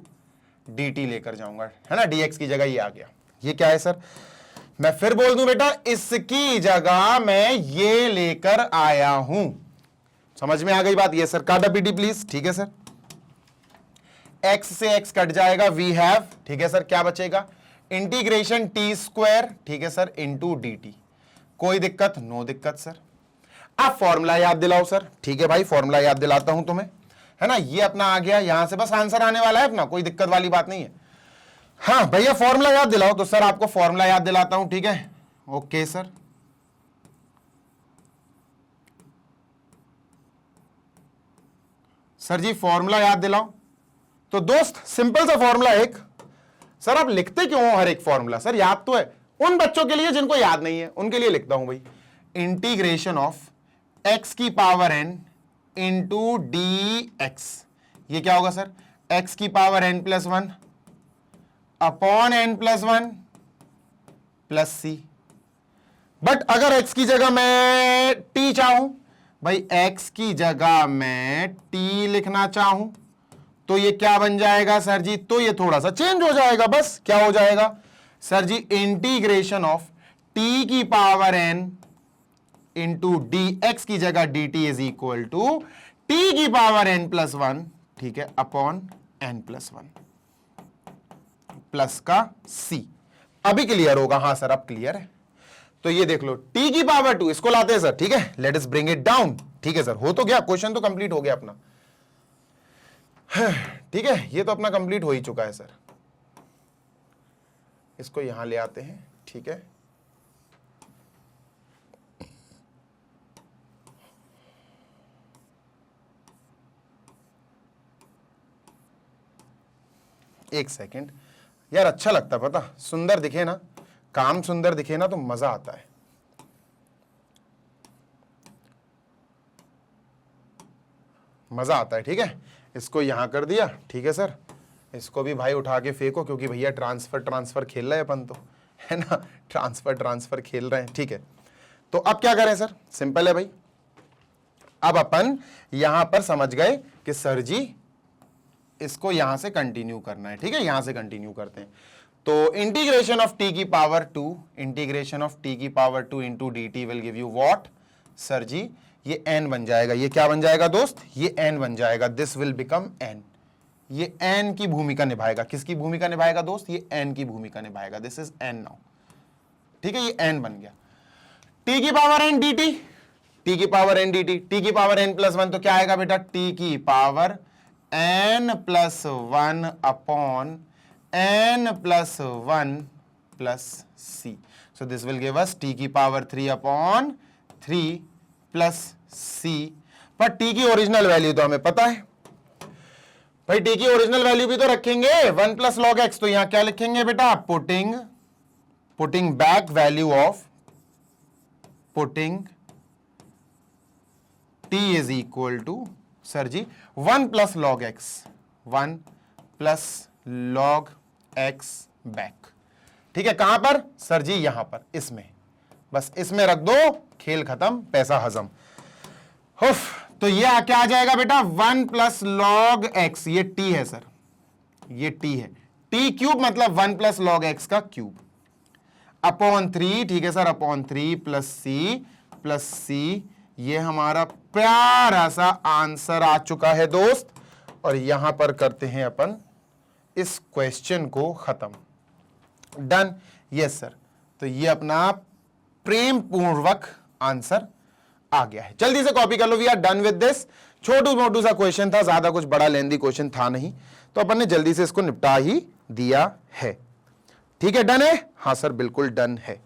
dt लेकर जाऊंगा, है ना, dx की जगह ये आ गया। ये क्या है सर, मैं फिर बोल दूं बेटा, इसकी जगह मैं ये लेकर आया हूं। समझ में आ गई बात? ये सर काटा पीटी प्लीज। ठीक है सर, x से x कट जाएगा, वी हैव, ठीक है सर, क्या बचेगा, इंटीग्रेशन टी स्क्वायर, ठीक है सर, इंटू डी टी। कोई दिक्कत? नो दिक्कत सर। अब फॉर्मूला याद दिलाओ सर। ठीक है भाई, फॉर्मूला याद दिलाता हूं तुम्हें, है ना, ये अपना आ गया, यहां से बस आंसर आने वाला है अपना, कोई दिक्कत वाली बात नहीं है। हाँ भैया फॉर्मूला याद दिलाओ, तो सर आपको फॉर्मूला याद दिलाता हूं, ठीक है, ओके सर। सर जी फॉर्मूला याद दिलाओ। तो दोस्त सिंपल सा फॉर्मूला एक, सर आप लिखते क्यों हो हर एक फॉर्मूला? सर याद तो है, उन बच्चों के लिए जिनको याद नहीं है उनके लिए लिखता हूं भाई, इंटीग्रेशन ऑफ x की power n into d x. ये क्या होगा सर, x की power n plus 1 upon n plus 1 plus C. But अगर x की जगह मैं t चाहूं भाई, x की जगह मैं t लिखना चाहूं तो ये क्या बन जाएगा सर जी, तो ये थोड़ा सा चेंज हो जाएगा, बस क्या हो जाएगा sir ji, integration of t की power n into d x की जगह d t is equal to t की पावर n प्लस 1, ठीक है, अपॉन n प्लस 1 प्लस का c। अभी क्लियर होगा? हाँ सर अब क्लियर है। तो ये देख लो, t की पावर 2, इसको लाते हैं सर, ठीक है, let us bring it down. ठीक है सर, हो तो गया, क्वेश्चन तो कंप्लीट हो गया अपना, ठीक है, ये तो अपना कंप्लीट हो ही चुका है सर। इसको यहां ले आते हैं, ठीक है, एक सेकेंड यार, अच्छा लगता पता, सुंदर दिखे ना, काम सुंदर दिखे ना तो मजा आता है। मजा आता है, ठीक है, इसको यहां कर दिया, ठीक है सर, इसको भी भाई उठा के फेंको, क्योंकि भैया ट्रांसफर खेल रहे हैं अपन तो, है ना, ट्रांसफर खेल रहे हैं, ठीक है। तो अब क्या करें सर, सिंपल है भाई, अब अपन यहां पर समझ गए कि सर जी इसको यहां से कंटिन्यू करना है, ठीक है, यहां से कंटिन्यू करते हैं। तो इंटीग्रेशन ऑफ टी की पावर 2, इंटीग्रेशन ऑफ टी की power 2 into d t will give you what sir जी, ये n बन जाएगा। ये क्या बन जाएगा दोस्त, ये n बन जाएगा, दिस विल बिकम n। ये n की भूमिका निभाएगा, किसकी भूमिका निभाएगा दोस्त, ये n की भूमिका निभाएगा, दिस इज n नाउ, ठीक है, ये n बन गया। t की पावर n dt, t की पावर n dt, t की पावर n प्लस 1, तो क्या आएगा बेटा, t की power n plus 1 upon n plus 1 plus c। So this will give us t की पावर 3 अपॉन 3 प्लस c। पर t की ओरिजिनल वैल्यू तो हमें पता है भाई, t की ओरिजिनल वैल्यू भी तो रखेंगे 1 प्लस लॉग x। तो यहां क्या लिखेंगे बेटा, putting back value of, putting t is equal to sir ji 1 plus log x, 1 plus log x back, ठीक है, कहां पर सर जी, यहां पर, इसमें, बस इसमें रख दो, खेल खत्म, पैसा हजम। तो ये क्या आ जाएगा बेटा, 1 प्लस लॉग x, ये t है सर, ये t है, t क्यूब मतलब 1 प्लस लॉग x का क्यूब अपॉन 3, ठीक है सर, अपॉन 3 प्लस c। ये हमारा प्यारा सा आंसर आ चुका है दोस्त, और यहां पर करते हैं अपन इस क्वेश्चन को खत्म। Done, yes sir. तो ये अपना प्रेम पूर्वक आंसर आ गया है, जल्दी से कॉपी कर लो, we are done with this. छोटू मोटू सा क्वेश्चन था, ज्यादा कुछ बड़ा लेंदी क्वेश्चन था नहीं, तो अपन ने जल्दी से इसको निपटा ही दिया है, ठीक है, डन है, हाँ सर बिल्कुल डन है।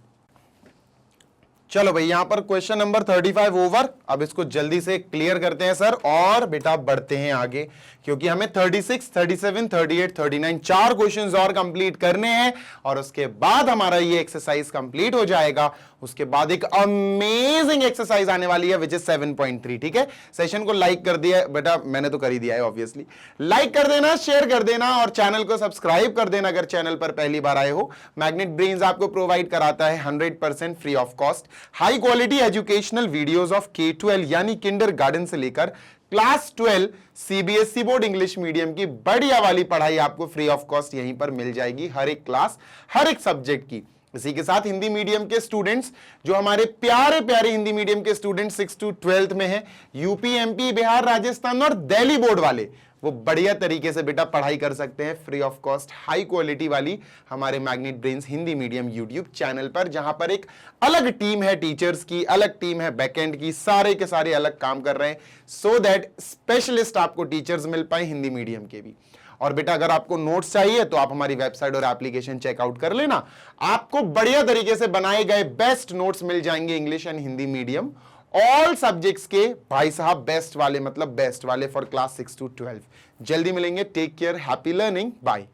चलो भाई, यहां पर क्वेश्चन नंबर 35 ओवर। अब इसको जल्दी से क्लियर करते हैं सर, और बेटा बढ़ते हैं आगे, क्योंकि हमें 36, 37, 38, 39 4 क्वेश्चंस और कंप्लीट करने हैं, और उसके बाद हमारा ये एक्सरसाइज कंप्लीट हो जाएगा। उसके बाद एक अमेजिंग एक्सरसाइज आने वाली है, विच इज 7.3, ठीक है। सेशन को लाइक कर दिया बेटा, मैंने तो कर ही दिया है ऑब्वियसली, लाइक कर देना, शेयर कर देना, और चैनल को सब्सक्राइब कर देना अगर चैनल पर पहली बार आए हो। मैग्नेट ब्रेन्स आपको प्रोवाइड कराता है 100% free of cost high quality educational videos of K-12 यानी किंडरगार्टन से लेकर class 12 CBSE board English medium की बढ़िया वाली पढ़ाई आपको फ्री ऑफ कॉस्ट यहीं पर मिल जाएगी, हर एक क्लास, हर एक सब्जेक्ट की। इसी के साथ हिंदी मीडियम के स्टूडेंट्स, जो हमारे प्यारे प्यारे हिंदी मीडियम के स्टूडेंट्स 6 to 12th में हैं, यूपी, एमपी, बिहार, राजस्थान और दिल्ली बोर्ड वाले, वो बढ़िया तरीके से बेटा पढ़ाई कर सकते हैं free of cost, high quality वाली हमारे magnet brains Hindi medium YouTube channel पर, जहां पर एक अलग टीम है टीचर्स की, अलग टीम है बैकएंड की, सारे के सारे अलग काम कर रहे हैं, सो दैट स्पेशलिस्ट आपको टीचर्स मिल पाए हिंदी मीडियम के भी। और बेटा अगर आपको नोट्स चाहिए तो आप हमारी वेबसाइट और एप्लीकेशन चेकआउट कर लेना, आपको बढ़िया तरीके से बनाए गए बेस्ट नोट्स मिल जाएंगे English and Hindi medium all subjects के, भाई साहब बेस्ट वाले, मतलब बेस्ट वाले फॉर क्लास 6 to 12। जल्दी मिलेंगे, take care, happy learning, bye.